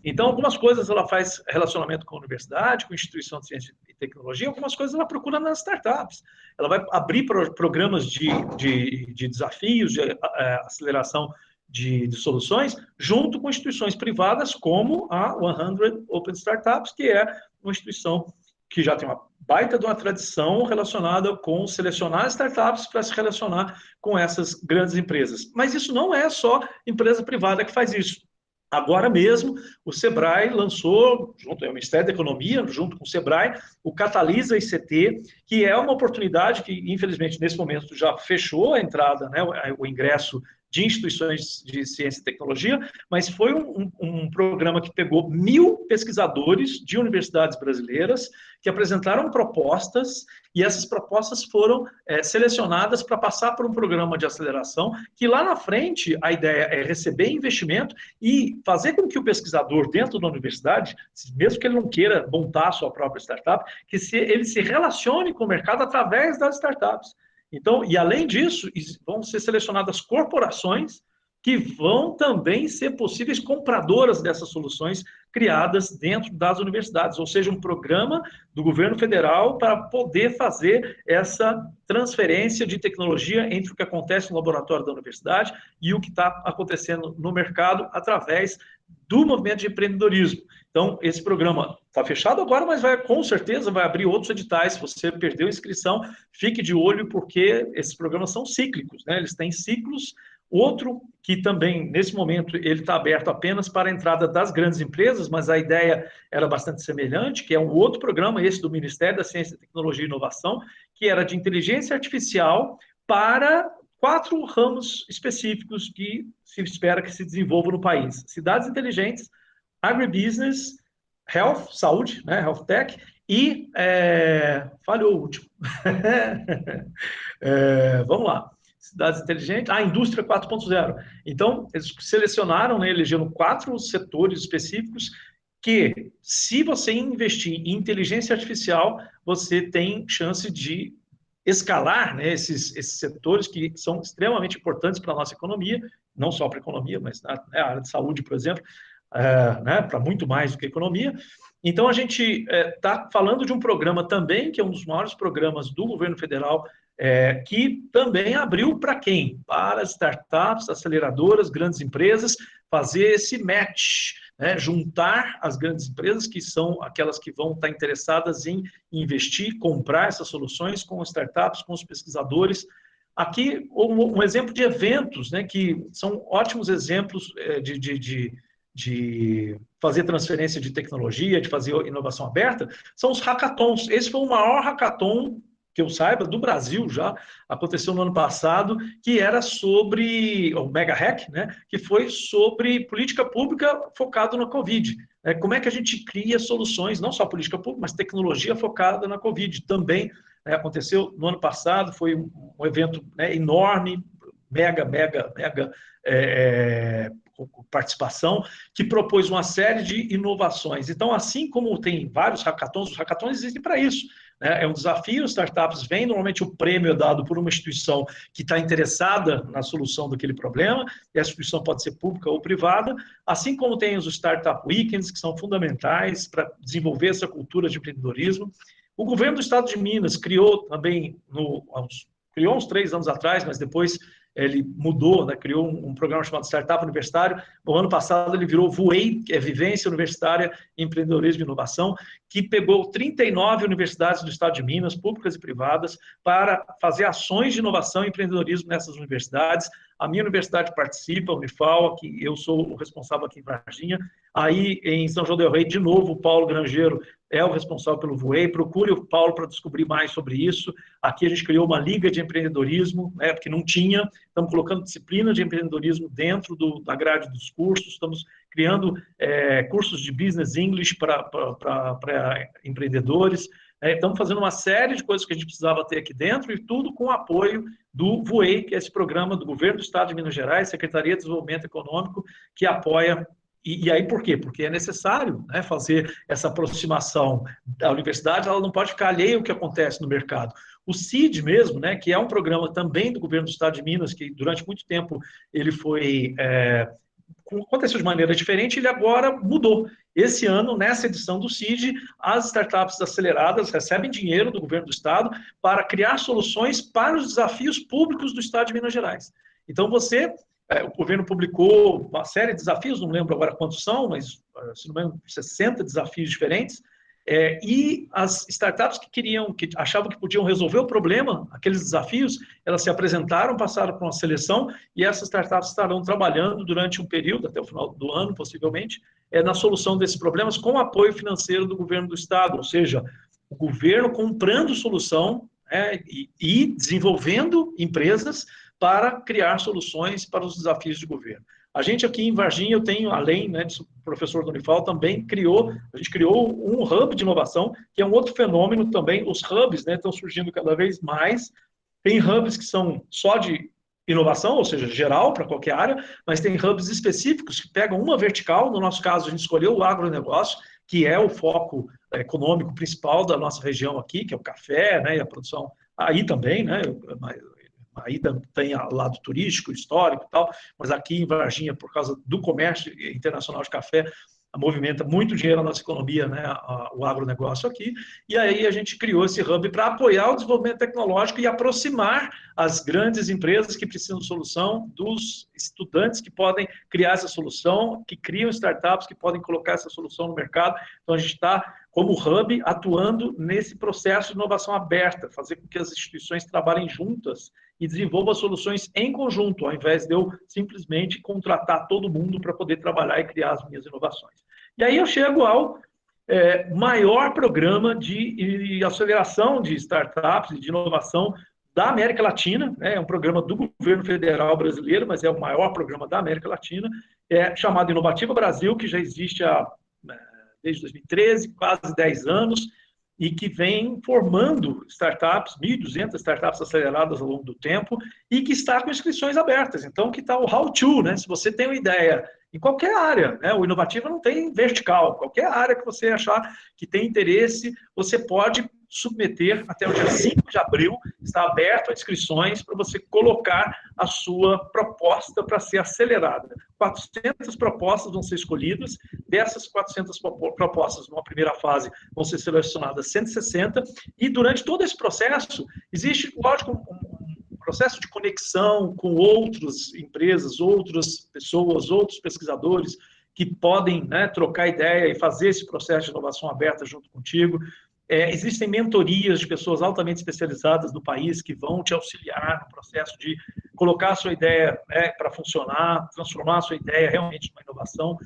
Então, algumas coisas ela faz relacionamento com a universidade, com a instituição de ciência e tecnologia, algumas coisas ela procura nas startups. Ela vai abrir programas de desafios, de aceleração de soluções, junto com instituições privadas, como a 100 Open Startups, que é uma instituição que já tem uma baita de uma tradição relacionada com selecionar startups para se relacionar com essas grandes empresas. Mas isso não é só empresa privada que faz isso. Agora mesmo, o Sebrae lançou, junto ao Ministério da Economia, junto com o Sebrae, o Catalisa ICT, que é uma oportunidade que, infelizmente, nesse momento já fechou a entrada, né, o ingresso de instituições de ciência e tecnologia, mas foi um programa que pegou 1.000 pesquisadores de universidades brasileiras que apresentaram propostas, e essas propostas foram selecionadas para passar por um programa de aceleração, que lá na frente a ideia é receber investimento e fazer com que o pesquisador dentro da universidade, mesmo que ele não queira montar a sua própria startup, que ele se relacione com o mercado através das startups. Então, e além disso, vão ser selecionadas corporações que vão também ser possíveis compradoras dessas soluções criadas dentro das universidades, ou seja, um programa do governo federal para poder fazer essa transferência de tecnologia entre o que acontece no laboratório da universidade e o que está acontecendo no mercado através do movimento de empreendedorismo. Então, esse programa está fechado agora, mas com certeza vai abrir outros editais. Se você perdeu a inscrição, fique de olho, porque esses programas são cíclicos, né? Eles têm ciclos. Outro que também, nesse momento, ele está aberto apenas para a entrada das grandes empresas, mas a ideia era bastante semelhante, que é um outro programa, esse do Ministério da Ciência, Tecnologia e Inovação, que era de inteligência artificial para 4 ramos específicos que se espera que se desenvolvam no país: cidades inteligentes, agribusiness, health, saúde, né, health tech, e falhou o último. Vamos lá. Cidades inteligentes, indústria 4.0. Então, eles selecionaram, né, elegeram 4 setores específicos que, se você investir em inteligência artificial, você tem chance de escalar, né, esses setores que são extremamente importantes para a nossa economia, não só para a economia, mas na área de saúde, por exemplo, né, para muito mais do que economia. Então, a gente está falando de um programa também, que é um dos maiores programas do governo federal, que também abriu para quem? Para as startups, aceleradoras, grandes empresas, fazer esse match, né? Juntar as grandes empresas, que são aquelas que vão estar interessadas em investir, comprar essas soluções com as startups, com os pesquisadores. Aqui, um exemplo de eventos, né, que são ótimos exemplos de fazer transferência de tecnologia, de fazer inovação aberta, são os hackathons. Esse foi o maior hackathon que eu saiba, do Brasil já, aconteceu no ano passado, que era sobre, o Mega Hack, né, que foi sobre política pública focado na Covid. Como é que a gente cria soluções, não só política pública, mas tecnologia focada na Covid. Também aconteceu no ano passado, foi um evento, né, enorme, mega participação, que propôs uma série de inovações. Então, assim como tem vários hackathons, os hackathons existem para isso. É um desafio, as startups vêm, normalmente o prêmio é dado por uma instituição que está interessada na solução daquele problema, e a instituição pode ser pública ou privada, assim como tem os Startup Weekends, que são fundamentais para desenvolver essa cultura de empreendedorismo. O governo do estado de Minas criou também, criou uns 3 anos atrás, mas depois ele mudou, né, criou um programa chamado Startup Universitário. No ano passado ele virou VUEI, que é Vivência Universitária, Empreendedorismo e Inovação, que pegou 39 universidades do estado de Minas, públicas e privadas, para fazer ações de inovação e empreendedorismo nessas universidades. A minha universidade participa, a Unifal, que eu sou o responsável aqui em Varginha. Aí, em São João del Rei, de novo, o Paulo Grangeiro é o responsável pelo VUEI. Procure o Paulo para descobrir mais sobre isso. Aqui a gente criou uma liga de empreendedorismo, né, porque não tinha. Estamos colocando disciplina de empreendedorismo dentro da grade dos cursos. Estamos criando cursos de Business English para empreendedores. Estamos fazendo uma série de coisas que a gente precisava ter aqui dentro, e tudo com o apoio do VUEI, que é esse programa do Governo do Estado de Minas Gerais, Secretaria de Desenvolvimento Econômico, que apoia. E aí por quê? Porque é necessário, né, fazer essa aproximação da universidade, ela não pode ficar alheia ao que acontece no mercado. O CID mesmo, né, que é um programa também do Governo do Estado de Minas, que durante muito tempo ele foi... aconteceu de maneira diferente, ele agora mudou. Esse ano, nessa edição do CID, as startups aceleradas recebem dinheiro do governo do estado para criar soluções para os desafios públicos do estado de Minas Gerais. Então, o governo publicou uma série de desafios, não lembro agora quantos são, mas, se não me engano, 60 desafios diferentes, e as startups que achavam que podiam resolver o problema, aqueles desafios, elas se apresentaram, passaram por uma seleção, e essas startups estarão trabalhando durante um período, até o final do ano, possivelmente, na solução desses problemas, com apoio financeiro do governo do estado, ou seja, o governo comprando solução e desenvolvendo empresas para criar soluções para os desafios de governo. A gente aqui em Varginha, eu tenho, além, né, de professor do Unifal, também a gente criou um hub de inovação, que é um outro fenômeno também. Os hubs, né, estão surgindo cada vez mais. Tem hubs que são só de inovação, ou seja, geral para qualquer área, mas tem hubs específicos que pegam uma vertical. No nosso caso, a gente escolheu o agronegócio, que é o foco econômico principal da nossa região aqui, que é o café, né, e a produção aí também, né, aí tem o lado turístico, histórico e tal, mas aqui em Varginha, por causa do comércio internacional de café, movimenta muito dinheiro na nossa economia, né, o agronegócio aqui, e aí a gente criou esse hub para apoiar o desenvolvimento tecnológico e aproximar as grandes empresas que precisam de solução dos estudantes que podem criar essa solução, que criam startups que podem colocar essa solução no mercado. Então a gente está, como hub, atuando nesse processo de inovação aberta, fazer com que as instituições trabalhem juntas e desenvolvam soluções em conjunto, ao invés de eu simplesmente contratar todo mundo para poder trabalhar e criar as minhas inovações. E aí eu chego ao maior programa de aceleração de startups e de inovação da América Latina, é um programa do governo federal brasileiro, mas é o maior programa da América Latina, chamado Inovativa Brasil, que já existe desde 2013, quase 10 anos, e que vem formando startups, 1.200 startups aceleradas ao longo do tempo, e que está com inscrições abertas. Então, que está o how to, né? Se você tem uma ideia em qualquer área, né? O Inovativa não tem vertical, qualquer área que você achar que tem interesse, você pode submeter até o dia 5 de abril, está aberto a inscrições para você colocar a sua proposta para ser acelerada. 400 propostas vão ser escolhidas, dessas 400 propostas, numa primeira fase, vão ser selecionadas 160, e durante todo esse processo, existe, lógico, um processo de conexão com outras empresas, outras pessoas, outros pesquisadores, que podem, né, trocar ideia e fazer esse processo de inovação aberta junto contigo. Existem mentorias de pessoas altamente especializadas do país que vão te auxiliar no processo de colocar a sua ideia, né, para funcionar, transformar a sua ideia realmente numa inovação,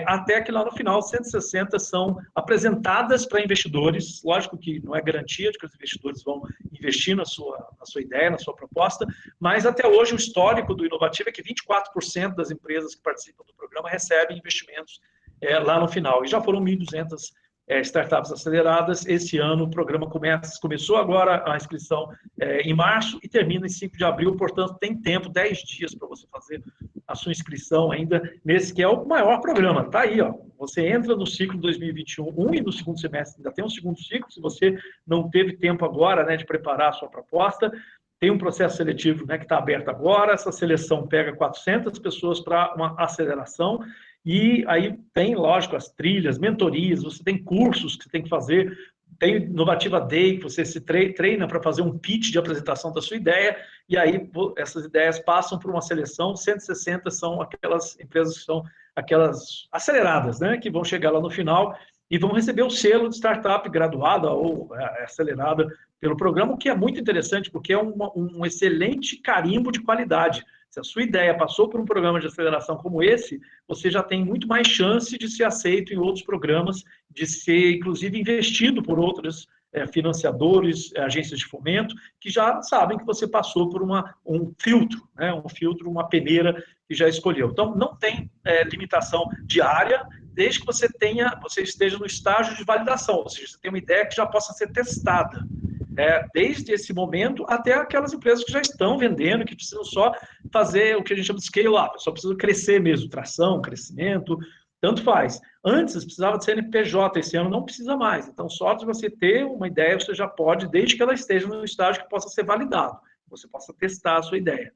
até que lá no final 160 são apresentadas para investidores. Lógico que não é garantia de que os investidores vão investir na sua ideia, na sua proposta, mas até hoje o histórico do Inovativo é que 24% das empresas que participam do programa recebem investimentos lá no final, e já foram 1.200 startups aceleradas. Esse ano o programa começou agora a inscrição em março e termina em 5 de abril, portanto tem tempo, 10 dias para você fazer a sua inscrição ainda nesse que é o maior programa. Tá aí, ó. Você entra no ciclo 2021 e no segundo semestre ainda tem um segundo ciclo, se você não teve tempo agora, né, de preparar a sua proposta, tem um processo seletivo, né, que está aberto agora. Essa seleção pega 400 pessoas para uma aceleração. E aí tem, lógico, as trilhas, mentorias, você tem cursos que você tem que fazer, tem Inovativa Day, que você se treina para fazer um pitch de apresentação da sua ideia, e aí essas ideias passam por uma seleção. 160 são aquelas empresas que são aquelas aceleradas, né, que vão chegar lá no final e vão receber o selo de startup graduada ou acelerada pelo programa, o que é muito interessante, porque é um excelente carimbo de qualidade. Se a sua ideia passou por um programa de aceleração como esse, você já tem muito mais chance de ser aceito em outros programas, de ser, inclusive, investido por outros financiadores, agências de fomento, que já sabem que você passou por um filtro, né? Um filtro, uma peneira que já escolheu. Então, não tem limitação de área, desde que você esteja no estágio de validação, ou seja, você tem uma ideia que já possa ser testada. Desde esse momento até aquelas empresas que já estão vendendo, que precisam só fazer o que a gente chama de scale-up, só precisam crescer mesmo, tração, crescimento, tanto faz. Antes precisava de CNPJ, esse ano não precisa mais. Então, só de você ter uma ideia, você já pode, desde que ela esteja no estágio que possa ser validado, você possa testar a sua ideia.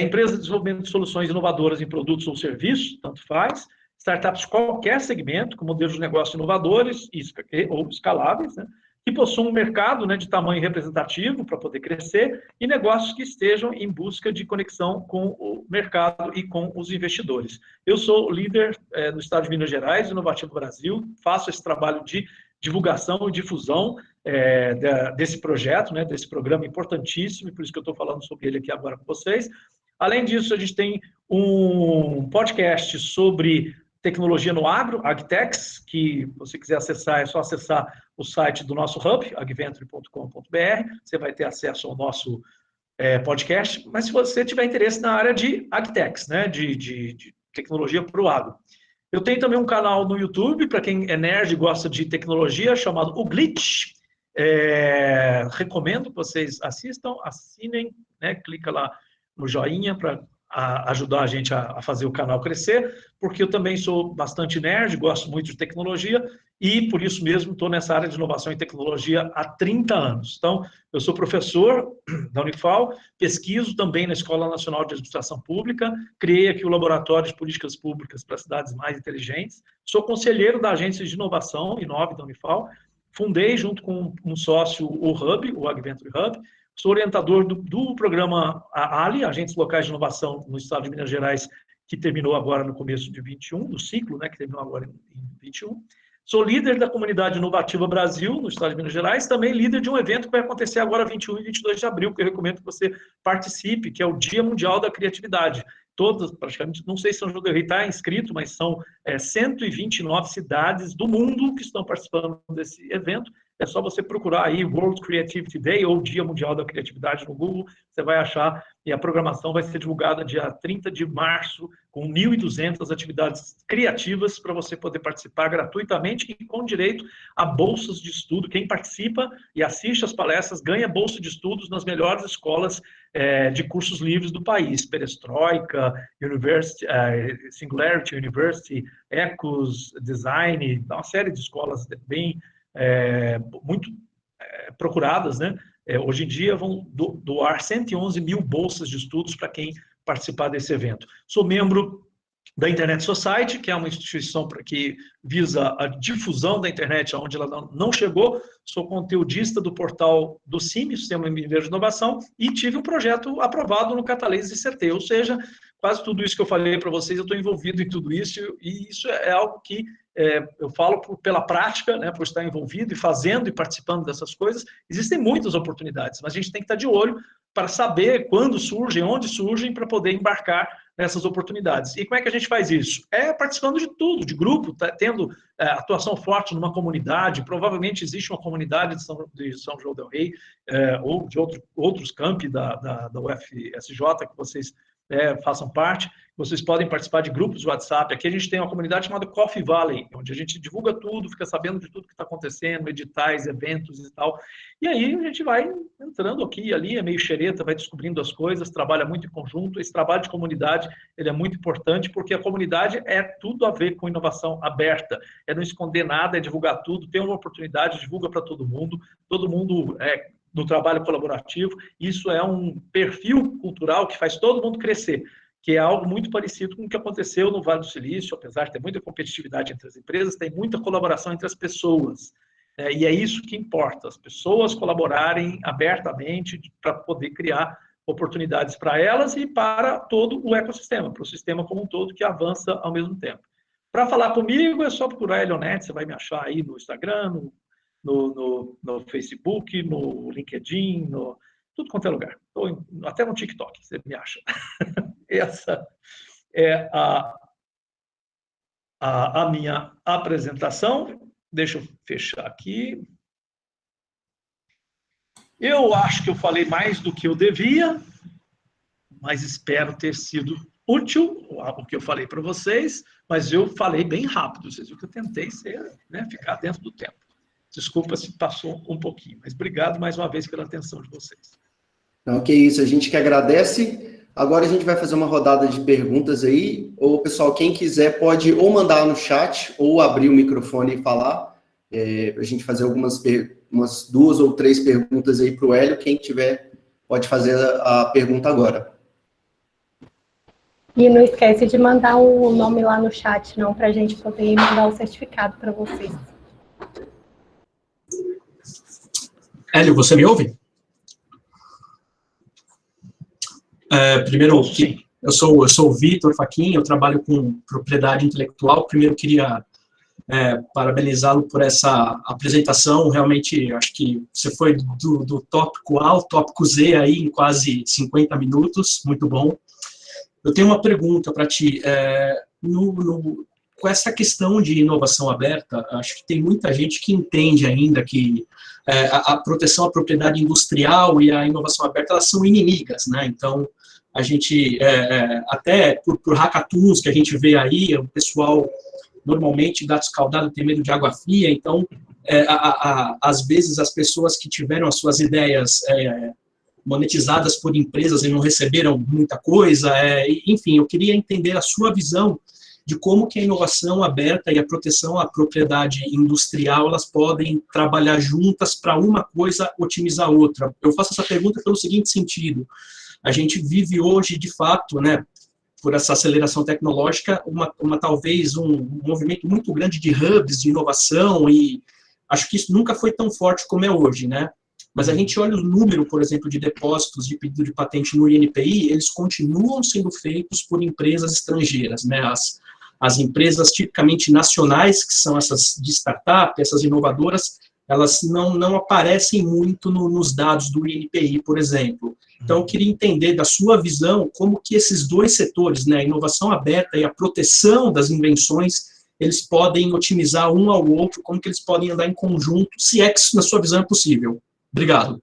Empresa de desenvolvimento de soluções inovadoras em produtos ou serviços, tanto faz. Startups de qualquer segmento, com modelos de negócio inovadores ou escaláveis, né, que possuam um mercado, né, de tamanho representativo para poder crescer, e negócios que estejam em busca de conexão com o mercado e com os investidores. Eu sou líder no estado de Minas Gerais, Inovativo Brasil, faço esse trabalho de divulgação e difusão desse projeto, né, desse programa importantíssimo, e por isso que eu estou falando sobre ele aqui agora com vocês. Além disso, a gente tem um podcast sobre tecnologia no agro, Agtex, que se você quiser acessar, é só acessar o site do nosso hub, agventure.com.br, você vai ter acesso ao nosso podcast, mas se você tiver interesse na área de agtechs, né, de tecnologia para o agro. Eu tenho também um canal no YouTube, para quem é nerd e gosta de tecnologia, chamado O Glitch. Recomendo que vocês assistam, assinem, né, clica lá no joinha para ajudar a gente a fazer o canal crescer, porque eu também sou bastante nerd, gosto muito de tecnologia, e por isso mesmo estou nessa área de inovação e tecnologia há 30 anos. Então, eu sou professor da Unifal, pesquiso também na Escola Nacional de Administração Pública, criei aqui o Laboratório de Políticas Públicas para Cidades Mais Inteligentes, sou conselheiro da Agência de Inovação, Inove, da Unifal, fundei junto com um sócio o Hub, o AgVenture Hub, sou orientador do programa ALI, Agentes Locais de Inovação no Estado de Minas Gerais, que terminou agora no começo de 21, do ciclo, né, que terminou agora em 21. Sou líder da Comunidade Inovativa Brasil, no Estado de Minas Gerais, também líder de um evento que vai acontecer agora 21 e 22 de abril, que eu recomendo que você participe, que é o Dia Mundial da Criatividade. Todas, praticamente, não sei se São João del Rei está inscrito, mas são 129 cidades do mundo que estão participando desse evento. É só você procurar aí World Creativity Day ou Dia Mundial da Criatividade no Google, você vai achar, e a programação vai ser divulgada dia 30 de março, com 1.200 atividades criativas para você poder participar gratuitamente e com direito a bolsas de estudo. Quem participa e assiste às palestras ganha bolsa de estudos nas melhores escolas de cursos livres do país, Perestroika, University, Singularity University, Ecos, Design, uma série de escolas bem muito procuradas, né? Hoje em dia vão doar 111 mil bolsas de estudos para quem participar desse evento. Sou membro da Internet Society, que é uma instituição que visa a difusão da internet onde ela não chegou. Sou conteudista do portal do CIMI, Sistema Mineiro de Inovação, e tive um projeto aprovado no Catalyse CT, ou seja, quase tudo isso que eu falei para vocês, eu estou envolvido em tudo isso, e isso é algo que eu falo pela prática, né, por estar envolvido e fazendo e participando dessas coisas. Existem muitas oportunidades, mas a gente tem que estar de olho para saber quando surgem, onde surgem, para poder embarcar nessas oportunidades. E como é que a gente faz isso? Participando de tudo, de grupo, tendo atuação forte numa comunidade. Provavelmente existe uma comunidade de São João del Rei, ou de outros campi da UFSJ que vocês façam parte. Vocês podem participar de grupos de WhatsApp. Aqui a gente tem uma comunidade chamada Coffee Valley, onde a gente divulga tudo, fica sabendo de tudo que está acontecendo, editais, eventos e tal. E aí a gente vai entrando aqui e ali, é meio xereta, vai descobrindo as coisas, trabalha muito em conjunto. Esse trabalho de comunidade, ele é muito importante, porque a comunidade é tudo a ver com inovação aberta. É não esconder nada, é divulgar tudo, tem uma oportunidade, divulga para todo mundo no trabalho colaborativo. Isso é um perfil cultural que faz todo mundo crescer, que é algo muito parecido com o que aconteceu no Vale do Silício. Apesar de ter muita competitividade entre as empresas, tem muita colaboração entre as pessoas. E é isso que importa, as pessoas colaborarem abertamente para poder criar oportunidades para elas e para todo o ecossistema, para o sistema como um todo que avança ao mesmo tempo. Para falar comigo, é só procurar Elionet, você vai me achar aí no Instagram, no Facebook, no LinkedIn, tudo quanto é lugar. Até no TikTok, você me acha. Essa é a minha apresentação. Deixa eu fechar aqui. Eu acho que eu falei mais do que eu devia, mas espero ter sido útil o que eu falei para vocês, mas eu falei bem rápido. Vocês viram que eu tentei ficar dentro do tempo. Desculpa se passou um pouquinho, mas obrigado mais uma vez pela atenção de vocês. Não, que isso, a gente que agradece. Agora a gente vai fazer uma rodada de perguntas aí. Ou, pessoal, quem quiser pode ou mandar no chat ou abrir o microfone e falar. Para a gente fazer umas 2 ou 3 perguntas aí para o Hélio. Quem tiver pode fazer a pergunta agora. E não esquece de mandar o nome lá no chat, não, para a gente poder mandar o certificado para vocês. Hélio, você me ouve? Primeiro, eu sou o Vitor Fachin, eu trabalho com propriedade intelectual. Primeiro, queria parabenizá-lo por essa apresentação. Realmente, acho que você foi do tópico A ao tópico Z aí em quase 50 minutos, muito bom. Eu tenho uma pergunta para ti. com essa questão de inovação aberta, acho que tem muita gente que entende ainda que a proteção à propriedade industrial e a inovação aberta, elas são inimigas, né? Então, a gente, até por hackathons que a gente vê aí, o pessoal, normalmente, gato escaldado tem medo de água fria, então, às vezes, as pessoas que tiveram as suas ideias monetizadas por empresas e não receberam muita coisa, enfim, eu queria entender a sua visão de como que a inovação aberta e a proteção à propriedade industrial, elas podem trabalhar juntas para uma coisa otimizar a outra. Eu faço essa pergunta pelo seguinte sentido: a gente vive hoje, de fato, né, por essa aceleração tecnológica, talvez um movimento muito grande de hubs de inovação, e acho que isso nunca foi tão forte como é hoje, né? Mas a gente olha o número, por exemplo, de depósitos de pedido de patente no INPI, eles continuam sendo feitos por empresas estrangeiras, né? As empresas tipicamente nacionais, que são essas de startup, essas inovadoras, elas não aparecem muito nos dados do INPI, por exemplo. Então, eu queria entender da sua visão como que esses dois setores, né, a inovação aberta e a proteção das invenções, eles podem otimizar um ao outro, como que eles podem andar em conjunto, se é que isso, na sua visão, é possível. Obrigado.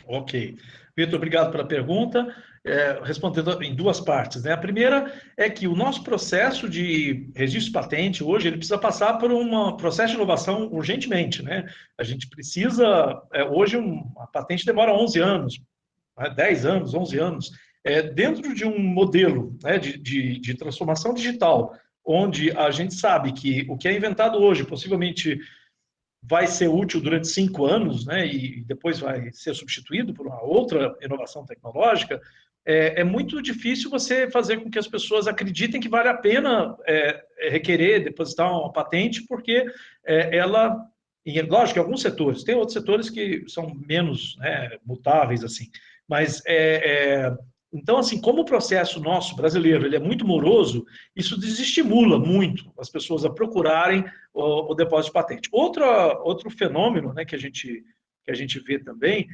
Ok. Vitor, obrigado pela pergunta. Respondendo em duas partes, né? A primeira é que o nosso processo de registro de patente, hoje, ele precisa passar por um processo de inovação urgentemente, né? A gente precisa... hoje, a patente demora 11 anos, 10 anos, 11 anos, dentro de um modelo, né, de transformação digital, onde a gente sabe que o que é inventado hoje, possivelmente vai ser útil durante 5 anos, né, e depois vai ser substituído por uma outra inovação tecnológica, é muito difícil você fazer com que as pessoas acreditem que vale a pena requerer, depositar uma patente, porque ela, lógico, em alguns setores, tem outros setores que são menos, né, mutáveis, assim, mas então, assim, como o processo nosso brasileiro ele é muito moroso, isso desestimula muito as pessoas a procurarem o depósito de patente. Outro fenômeno, né, que a gente vê também,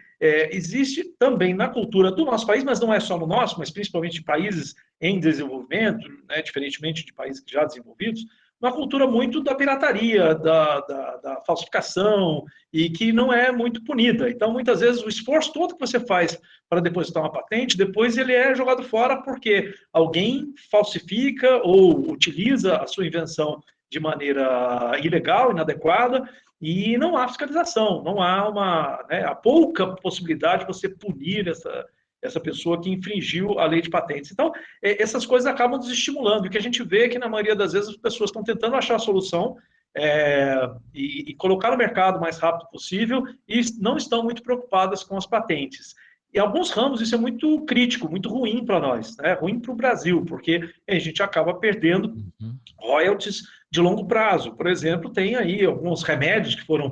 existe também na cultura do nosso país, mas não é só no nosso, mas principalmente em países em desenvolvimento, né, diferentemente de países já desenvolvidos, uma cultura muito da pirataria, da falsificação, e que não é muito punida. Então, muitas vezes, o esforço todo que você faz para depositar uma patente, depois ele é jogado fora porque alguém falsifica ou utiliza a sua invenção de maneira ilegal, inadequada, e não há fiscalização, não há há pouca possibilidade de você punir essa pessoa que infringiu a lei de patentes. Então, essas coisas acabam desestimulando. O que a gente vê é que, na maioria das vezes, as pessoas estão tentando achar a solução e colocar no mercado o mais rápido possível e não estão muito preocupadas com as patentes. Em alguns ramos, isso é muito crítico, muito ruim para nós, né? Ruim para o Brasil, porque a gente acaba perdendo royalties de longo prazo. Por exemplo, tem aí alguns remédios que foram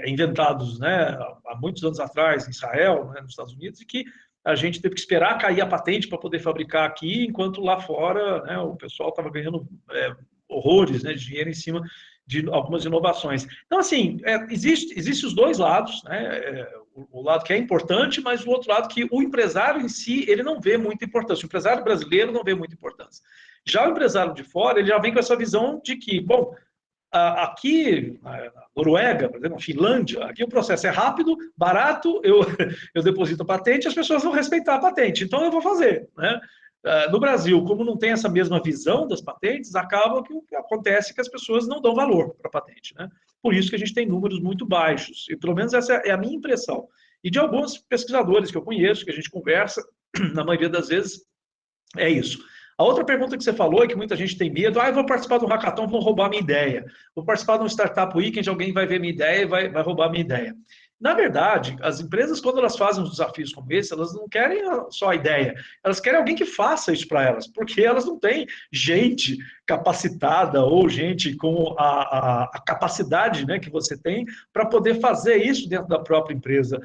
inventados, né, há muitos anos atrás em Israel, né, nos Estados Unidos, e que a gente teve que esperar cair a patente para poder fabricar aqui, enquanto lá fora, né, o pessoal estava ganhando horrores, né, de dinheiro em cima de algumas inovações. Então, assim, existe os dois lados, né, o lado que é importante, mas o outro lado que o empresário em si, ele não vê muita importância. O empresário brasileiro não vê muita importância. Já o empresário de fora, ele já vem com essa visão de que, bom, aqui na Noruega, por exemplo, na Finlândia, aqui o processo é rápido, barato, eu deposito a patente e as pessoas vão respeitar a patente, então eu vou fazer, né? No Brasil, como não tem essa mesma visão das patentes, acaba que o que acontece é que as pessoas não dão valor para a patente, né? Por isso que a gente tem números muito baixos, e pelo menos essa é a minha impressão. E de alguns pesquisadores que eu conheço, que a gente conversa, na maioria das vezes, é isso. A outra pergunta que você falou é que muita gente tem medo. Eu vou participar de um hackathon, vão roubar minha ideia. Vou participar de um Startup Weekend, alguém vai ver minha ideia e vai roubar minha ideia. Na verdade, as empresas, quando elas fazem uns desafios como esse, elas não querem só a ideia, elas querem alguém que faça isso para elas, porque elas não têm gente capacitada ou gente com a capacidade, né, que você tem para poder fazer isso dentro da própria empresa.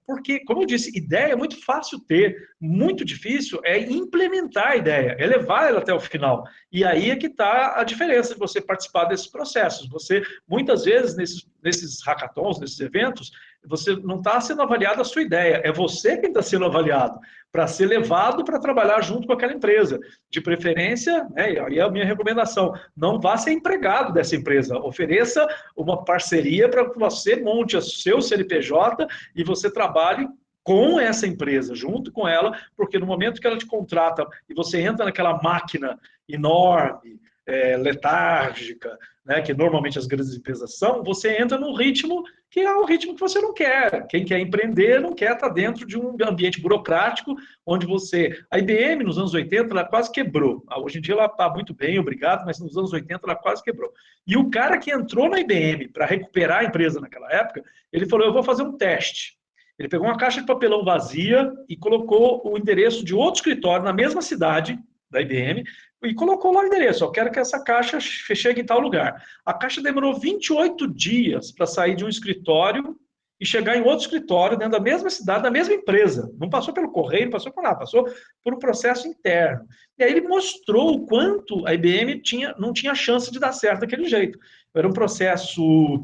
Porque, como eu disse, ideia é muito fácil ter, muito difícil é implementar a ideia, é levar ela até o final. E aí é que está a diferença de você participar desses processos. Você, muitas vezes, nesses hackathons, nesses eventos, você não está sendo avaliado a sua ideia, é você quem está sendo avaliado. para ser levado para trabalhar junto com aquela empresa. De preferência, né, e é a minha recomendação, não vá ser empregado dessa empresa, ofereça uma parceria para que você monte o seu CNPJ e você trabalhe com essa empresa, junto com ela, porque no momento que ela te contrata e você entra naquela máquina enorme, letárgica, né, que normalmente as grandes empresas são, você entra num ritmo que é o ritmo que você não quer. Quem quer empreender não quer estar dentro de um ambiente burocrático, onde você... A IBM, nos anos 80, ela quase quebrou. Hoje em dia ela está muito bem, obrigado, mas nos anos 80 ela quase quebrou. E o cara que entrou na IBM para recuperar a empresa naquela época, ele falou, eu vou fazer um teste. Ele pegou uma caixa de papelão vazia e colocou o endereço de outro escritório na mesma cidade da IBM e colocou lá o endereço. Eu quero que essa caixa chegue em tal lugar. A caixa demorou 28 dias para sair de um escritório e chegar em outro escritório dentro da mesma cidade, da mesma empresa. Não passou pelo correio, não passou por nada, passou por um processo interno. E aí ele mostrou o quanto a IBM não tinha chance de dar certo daquele jeito. Era um processo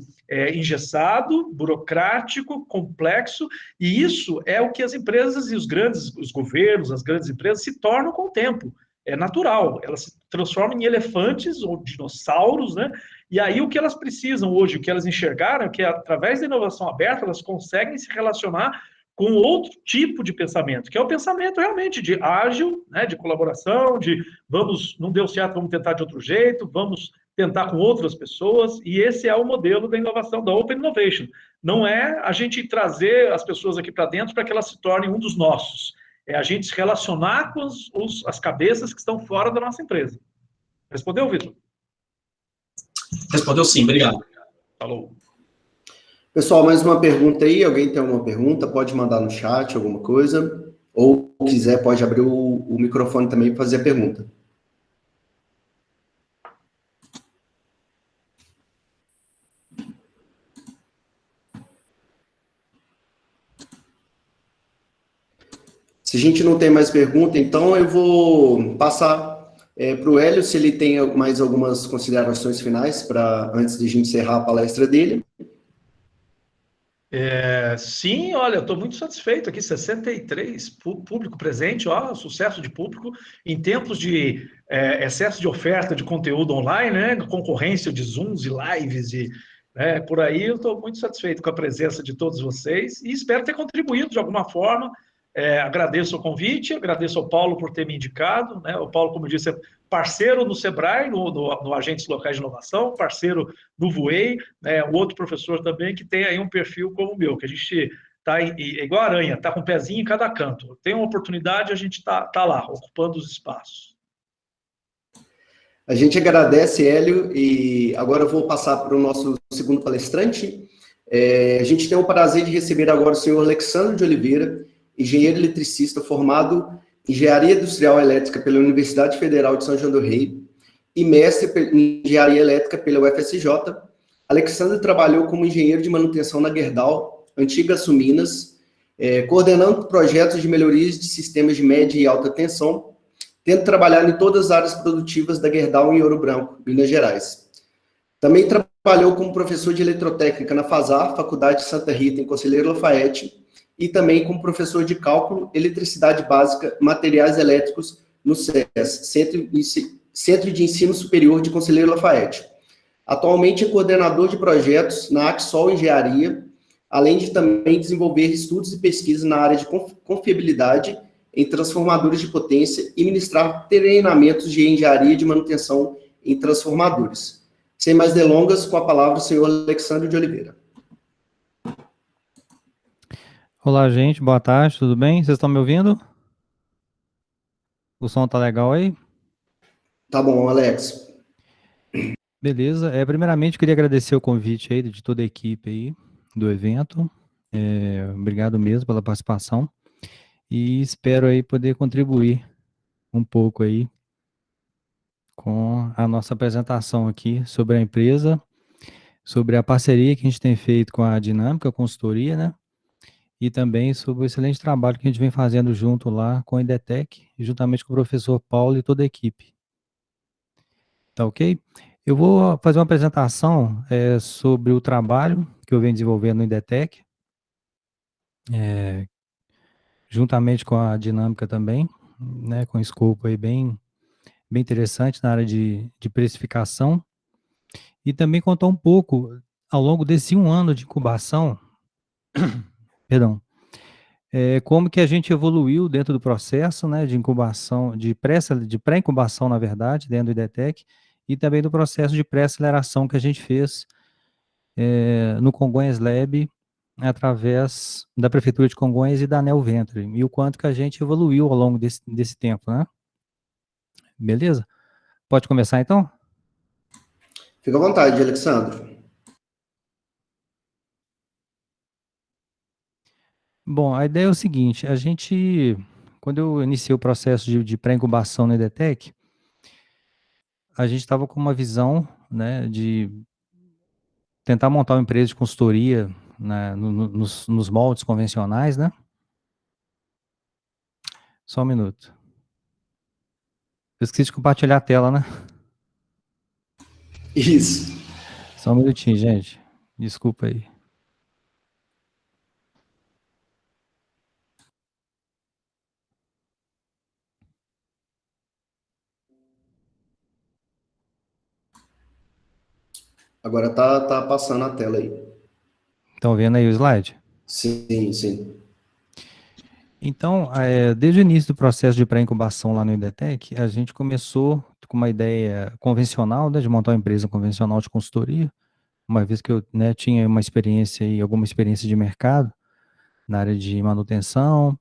engessado, burocrático, complexo, e isso é o que as empresas e os governos, as grandes empresas se tornam com o tempo. É natural, elas se transformam em elefantes ou dinossauros, né? E aí o que elas precisam hoje, o que elas enxergaram, é que através da inovação aberta, elas conseguem se relacionar com outro tipo de pensamento, que é o pensamento realmente de ágil, né, de colaboração, de não deu certo, vamos tentar de outro jeito, vamos tentar com outras pessoas, e esse é o modelo da inovação, da Open Innovation. Não é a gente trazer as pessoas aqui para dentro para que elas se tornem um dos nossos. É a gente se relacionar com as cabeças que estão fora da nossa empresa. Respondeu, Vitor? Respondeu sim, obrigado. Falou. Pessoal, mais uma pergunta aí. Alguém tem alguma pergunta? Pode mandar no chat alguma coisa. Ou, se quiser, pode abrir o microfone também para fazer a pergunta. Se a gente não tem mais pergunta, então eu vou passar para o Hélio, se ele tem mais algumas considerações finais antes de a gente encerrar a palestra dele. Sim, olha, eu estou muito satisfeito aqui, 63 público presente, ó, sucesso de público, em tempos de excesso de oferta de conteúdo online, né, concorrência de Zooms e lives, e por aí eu estou muito satisfeito com a presença de todos vocês e espero ter contribuído de alguma forma. Agradeço o convite, agradeço ao Paulo por ter me indicado, né? O Paulo, como eu disse, é parceiro no Sebrae, no Agentes Locais de Inovação, parceiro no Voei, né? O outro professor também que tem aí um perfil como o meu, que a gente está igual a aranha, está com um pezinho em cada canto. Tem uma oportunidade, a gente está lá, ocupando os espaços. A gente agradece, Hélio, e agora eu vou passar para o nosso segundo palestrante. A gente tem o prazer de receber agora o senhor Alexandre de Oliveira, engenheiro eletricista formado em Engenharia Industrial Elétrica pela Universidade Federal de São João do Rei e mestre em Engenharia Elétrica pela UFSJ. Alexandre trabalhou como engenheiro de manutenção na Gerdau, antiga Suminas, coordenando projetos de melhorias de sistemas de média e alta tensão, tendo trabalhado em todas as áreas produtivas da Gerdau em Ouro Branco, Minas Gerais. Também trabalhou como professor de eletrotécnica na FASAR, Faculdade de Santa Rita, em Conselheiro Lafayette, e também como professor de cálculo, eletricidade básica, materiais elétricos no SES, Centro de Ensino Superior de Conselheiro Lafayette. Atualmente é coordenador de projetos na Axol Engenharia, além de também desenvolver estudos e pesquisas na área de confiabilidade em transformadores de potência e ministrar treinamentos de engenharia de manutenção em transformadores. Sem mais delongas, com a palavra o senhor Alexandre de Oliveira. Olá, gente, boa tarde, tudo bem? Vocês estão me ouvindo? O som tá legal aí? Tá bom, Alex. Beleza. Primeiramente, queria agradecer o convite aí de toda a equipe aí do evento. Obrigado mesmo pela participação. E espero aí poder contribuir um pouco aí com a nossa apresentação aqui sobre a empresa, sobre a parceria que a gente tem feito com a Dinâmica Consultoria, né? E também sobre o excelente trabalho que a gente vem fazendo junto lá com a IDETEC, juntamente com o professor Paulo e toda a equipe. Tá ok? Eu vou fazer uma apresentação sobre o trabalho que eu venho desenvolvendo no IDETEC, juntamente com a dinâmica também, né, com escopo aí bem interessante na área de precificação, e também contar um pouco, ao longo desse 1 ano de incubação, perdão, como que a gente evoluiu dentro do processo, né, de incubação, de pré-incubação, na verdade, dentro do IDETEC, e também do processo de pré-aceleração que a gente fez no Congonhas Lab, através da Prefeitura de Congonhas e da Neo Venture, e o quanto que a gente evoluiu ao longo desse tempo, né? Beleza? Pode começar, então? Fica à vontade, Alexandre. Bom, a ideia é o seguinte, quando eu iniciei o processo de pré-incubação no EDTEC, a gente estava com uma visão, né, de tentar montar uma empresa de consultoria, né, nos moldes convencionais, né? Só um minuto. Eu esqueci de compartilhar a tela, né? Isso. Só um minutinho, gente. Desculpa aí. Agora tá passando a tela aí. Estão vendo aí o slide? Sim, sim. Então, desde o início do processo de pré-incubação lá no IDETEC, a gente começou com uma ideia convencional, né, de montar uma empresa convencional de consultoria, uma vez que eu, né, tinha alguma experiência de mercado na área de manutenção,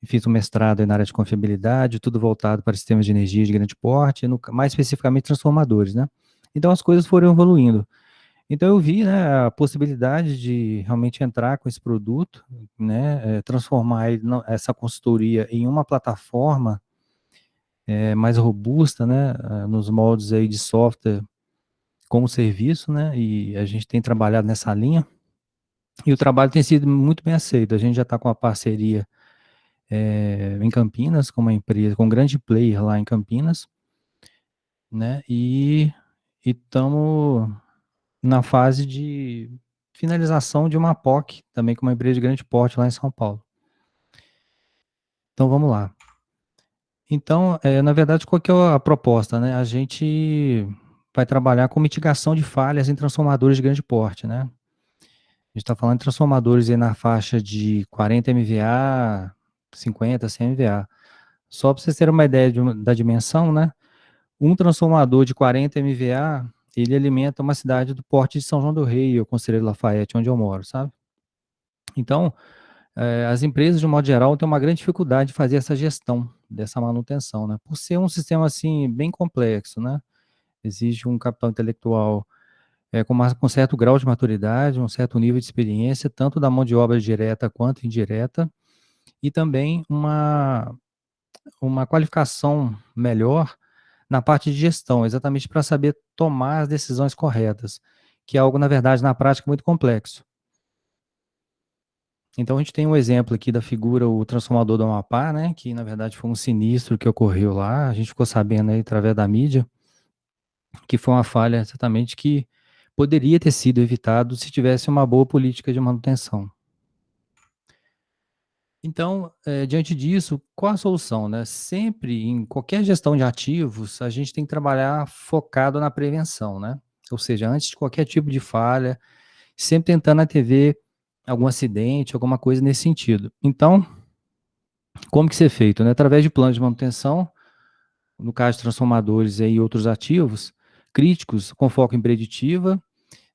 fiz um mestrado na área de confiabilidade, tudo voltado para sistemas de energia de grande porte, mais especificamente transformadores, né? Então as coisas foram evoluindo. Então eu vi, né, a possibilidade de realmente entrar com esse produto, né, transformar essa consultoria em uma plataforma mais robusta, né, nos moldes aí de software como serviço, né, e a gente tem trabalhado nessa linha, e o trabalho tem sido muito bem aceito. A gente já está com uma parceria em Campinas, com uma empresa, com um grande player lá em Campinas, né, e estamos na fase de finalização de uma POC, também com uma empresa de grande porte lá em São Paulo. Então, vamos lá. Então, na verdade, qual que é a proposta, né? A gente vai trabalhar com mitigação de falhas em transformadores de grande porte, né? A gente está falando de transformadores aí na faixa de 40 MVA, 50, 100 MVA. Só para vocês terem uma ideia da dimensão, né? Um transformador de 40 MVA, ele alimenta uma cidade do porte de São João do Rei, ou Conselheiro Lafayette, onde eu moro, sabe? Então, as empresas, de um modo geral, têm uma grande dificuldade de fazer essa gestão dessa manutenção, né? Por ser um sistema, assim, bem complexo, né? Exige um capital intelectual com certo grau de maturidade, um certo nível de experiência, tanto da mão de obra direta quanto indireta, e também uma qualificação melhor na parte de gestão, exatamente para saber tomar as decisões corretas, que é algo, na verdade, na prática, muito complexo. Então, a gente tem um exemplo aqui da figura, o transformador do Amapá, né, que, na verdade, foi um sinistro que ocorreu lá, a gente ficou sabendo aí, através da mídia, que foi uma falha, exatamente, que poderia ter sido evitado se tivesse uma boa política de manutenção. Então, diante disso, qual a solução, né? Sempre, em qualquer gestão de ativos, a gente tem que trabalhar focado na prevenção, né? Ou seja, antes de qualquer tipo de falha, sempre tentando antever algum acidente, alguma coisa nesse sentido. Então, como que isso é feito, né? Através de planos de manutenção, no caso de transformadores e outros ativos críticos, com foco em preditiva,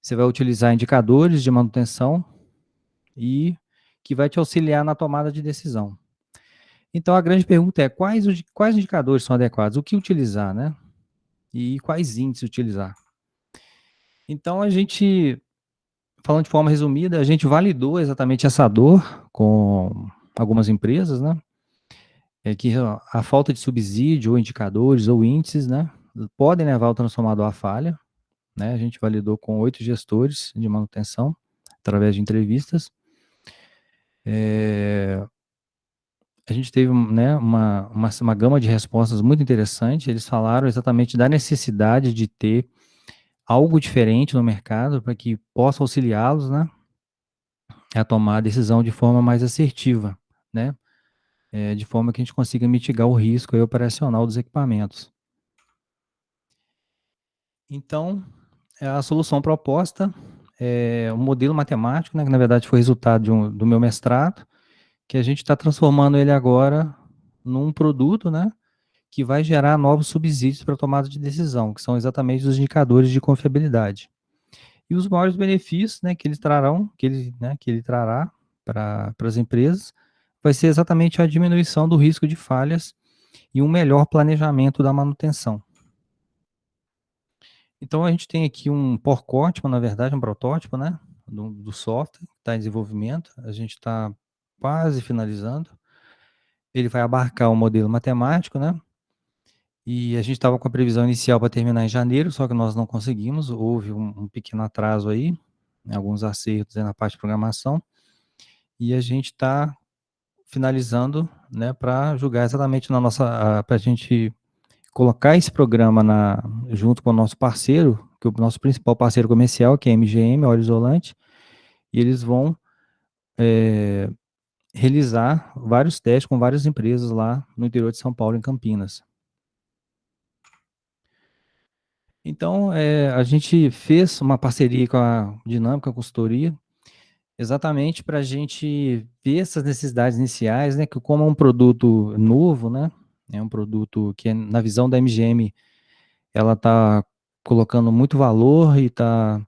você vai utilizar indicadores de manutenção e que vai te auxiliar na tomada de decisão. Então, a grande pergunta é, quais indicadores são adequados? O que utilizar, né? E quais índices utilizar? Então, falando de forma resumida, a gente validou exatamente essa dor com algumas empresas, né? Que a falta de subsídio, ou indicadores, ou índices, né? Podem levar o transformador à falha, né? A gente validou com 8 gestores de manutenção, através de entrevistas. A gente teve, né, uma gama de respostas muito interessante. Eles falaram exatamente da necessidade de ter algo diferente no mercado para que possa auxiliá-los, né, a tomar a decisão de forma mais assertiva, né? de forma que a gente consiga mitigar o risco aí operacional dos equipamentos. Então, a solução proposta é um modelo matemático, né, que na verdade foi resultado do meu mestrado, que a gente está transformando ele agora num produto, né, que vai gerar novos subsídios para tomada de decisão, que são exatamente os indicadores de confiabilidade. E os maiores benefícios, né, que ele trará para as empresas vai ser exatamente a diminuição do risco de falhas e um melhor planejamento da manutenção. Então, a gente tem aqui um porcótipo, na verdade, um protótipo, né, do software que está em desenvolvimento. A gente está quase finalizando. Ele vai abarcar o modelo matemático, né, e a gente estava com a previsão inicial para terminar em janeiro, só que nós não conseguimos, houve um pequeno atraso aí, alguns acertos aí na parte de programação, e a gente está finalizando, né, para julgar exatamente para a gente colocar esse programa junto com o nosso parceiro, que é o nosso principal parceiro comercial, que é a MGM, óleo isolante, e eles vão realizar vários testes com várias empresas lá no interior de São Paulo, em Campinas. Então, a gente fez uma parceria com a Dinâmica Consultoria, exatamente para a gente ver essas necessidades iniciais, né, que como é um produto novo, né, é um produto que, na visão da MGM, ela está colocando muito valor e está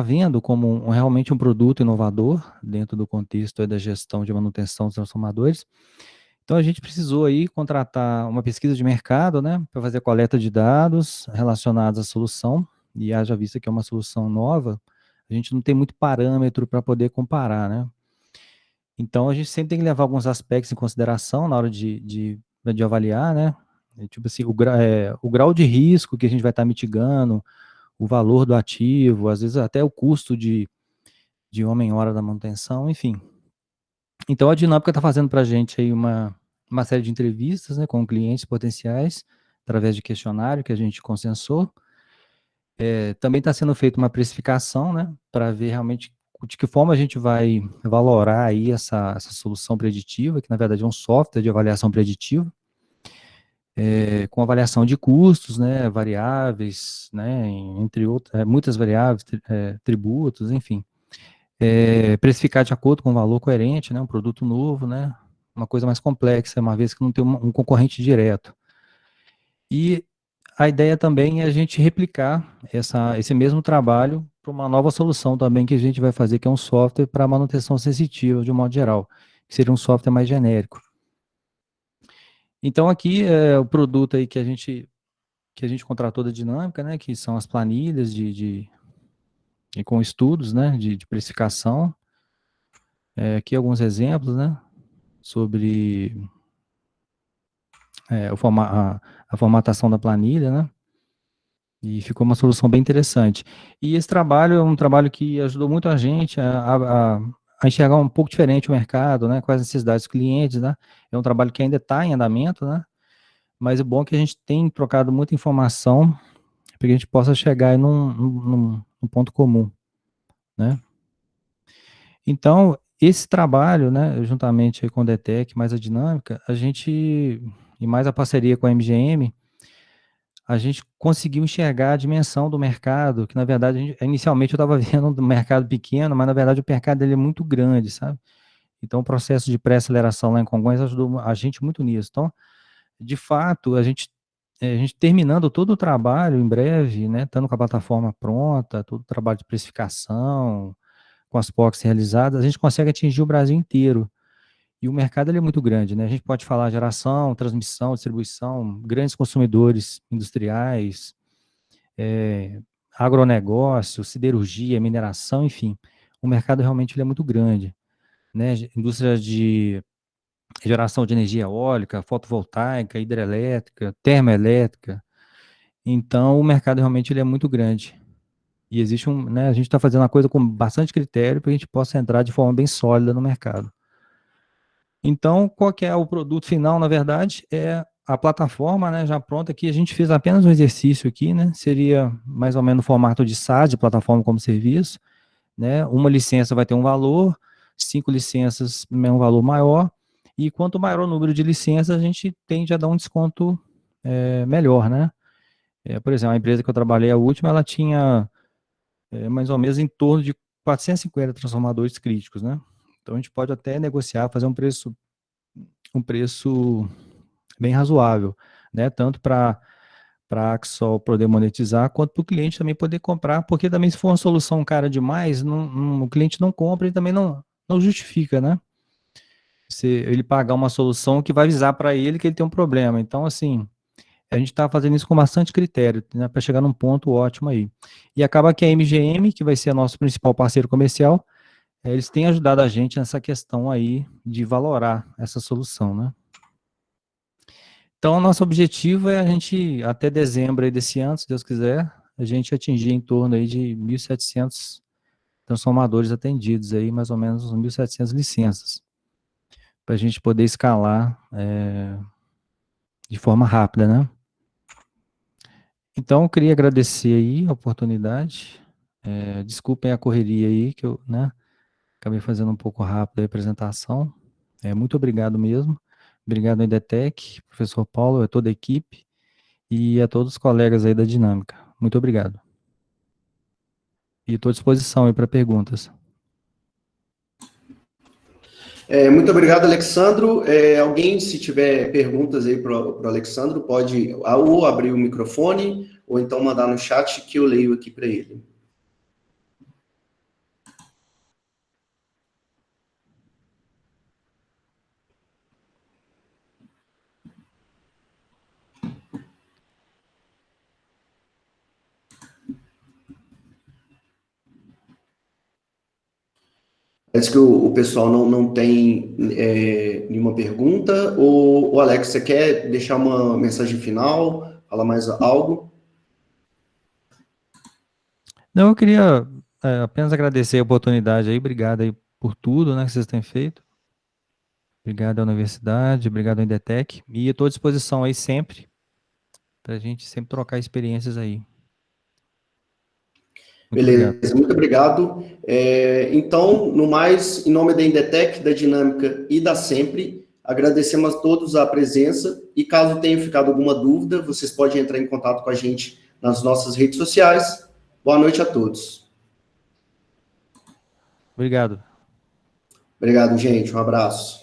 vendo como realmente um produto inovador dentro do contexto aí da gestão de manutenção dos transformadores. Então, a gente precisou aí contratar uma pesquisa de mercado, né, para fazer a coleta de dados relacionados à solução, e haja vista que é uma solução nova, a gente não tem muito parâmetro para poder comparar, né. Então, a gente sempre tem que levar alguns aspectos em consideração na hora de avaliar, né, tipo assim, o grau de risco que a gente vai estar mitigando, o valor do ativo, às vezes até o custo de homem-hora da manutenção, enfim. Então, a Dinâmica está fazendo para a gente aí uma série de entrevistas, né, com clientes potenciais, através de questionário que a gente consensou. Também está sendo feita uma precificação, né, para ver realmente de que forma a gente vai valorar aí essa solução preditiva, que na verdade é um software de avaliação preditiva, com avaliação de custos, né, variáveis, né, entre outras, muitas variáveis, tributos, enfim. Precificar de acordo com um valor coerente, né, um produto novo, né, uma coisa mais complexa, uma vez que não tem um concorrente direto. E a ideia também é a gente replicar esse mesmo trabalho para uma nova solução também que a gente vai fazer, que é um software para manutenção sensitiva, de um modo geral, que seria um software mais genérico. Então, aqui é o produto aí que a gente contratou da Dinâmica, né, que são as planilhas e com estudos, né, de precificação. Aqui alguns exemplos, né, sobre a formatação da planilha, né, e ficou uma solução bem interessante. E esse trabalho é um trabalho que ajudou muito a gente a enxergar um pouco diferente o mercado, né, quais as necessidades dos clientes, né, é um trabalho que ainda está em andamento, né, mas é bom que a gente tem trocado muita informação para que a gente possa chegar aí num ponto comum, né. Então, esse trabalho, né, juntamente aí com o DTEC, mais a Dinâmica, e mais a parceria com a MGM, a gente conseguiu enxergar a dimensão do mercado, que na verdade, inicialmente eu estava vendo um mercado pequeno, mas na verdade o mercado dele é muito grande, sabe? Então o processo de pré-aceleração lá em Congonhas ajudou a gente muito nisso. Então, de fato, a gente terminando todo o trabalho em breve, né, estando com a plataforma pronta, todo o trabalho de precificação, com as POCs realizadas, a gente consegue atingir o Brasil inteiro. E o mercado ele é muito grande, né? A gente pode falar geração, transmissão, distribuição, grandes consumidores industriais, agronegócio, siderurgia, mineração, enfim. O mercado realmente ele é muito grande, né? Indústria de geração de energia eólica, fotovoltaica, hidrelétrica, termoelétrica. Então, o mercado realmente ele é muito grande. E existe né, a gente está fazendo uma coisa com bastante critério para que a gente possa entrar de forma bem sólida no mercado. Então, qual que é o produto final, na verdade? É a plataforma, né, já pronta aqui. A gente fez apenas um exercício aqui, né? Seria mais ou menos no formato de SaaS, de plataforma como serviço, né? Uma licença vai ter um valor, 5 licenças é um valor maior, e quanto maior o número de licenças, a gente tende a dar um desconto melhor, né? Por exemplo, a empresa que eu trabalhei, a última, ela tinha mais ou menos em torno de 450 transformadores críticos, né? Então a gente pode até negociar, fazer um preço bem razoável, né? Tanto para a Axol poder monetizar, quanto para o cliente também poder comprar, porque também se for uma solução cara demais, o cliente não compra e também não justifica, né? Se ele pagar uma solução que vai avisar para ele que ele tem um problema. Então, assim, a gente está fazendo isso com bastante critério, né, para chegar num ponto ótimo aí. E acaba que a MGM, que vai ser nosso principal parceiro comercial, eles têm ajudado a gente nessa questão aí de valorar essa solução, né? Então, o nosso objetivo é a gente, até dezembro aí desse ano, se Deus quiser, a gente atingir em torno aí de 1.700 transformadores atendidos aí, mais ou menos 1.700 licenças, para a gente poder escalar de forma rápida, né? Então, eu queria agradecer aí a oportunidade, desculpem a correria aí, que eu, né, acabei fazendo um pouco rápido a apresentação, muito obrigado mesmo, obrigado ao IDTEC, professor Paulo, a toda a equipe, e a todos os colegas aí da Dinâmica. Muito obrigado. E estou à disposição aí para perguntas. Muito obrigado, Alexandro. Alguém, se tiver perguntas aí para o Alexandro, pode ou abrir o microfone, ou então mandar no chat que eu leio aqui para ele. Parece que o pessoal não tem nenhuma pergunta. Ou, Alex, você quer deixar uma mensagem final? Falar mais algo? Não, eu queria apenas agradecer a oportunidade aí, obrigado aí por tudo, né, que vocês têm feito. Obrigado à universidade, obrigado ao IDTEC, e estou à disposição aí sempre, para a gente sempre trocar experiências aí. Muito Beleza, obrigado. muito obrigado. Então, no mais, em nome da Indetec, da Dinâmica e da Sempre, agradecemos a todos a presença e caso tenha ficado alguma dúvida, vocês podem entrar em contato com a gente nas nossas redes sociais. Boa noite a todos. Obrigado. Obrigado, gente. Um abraço.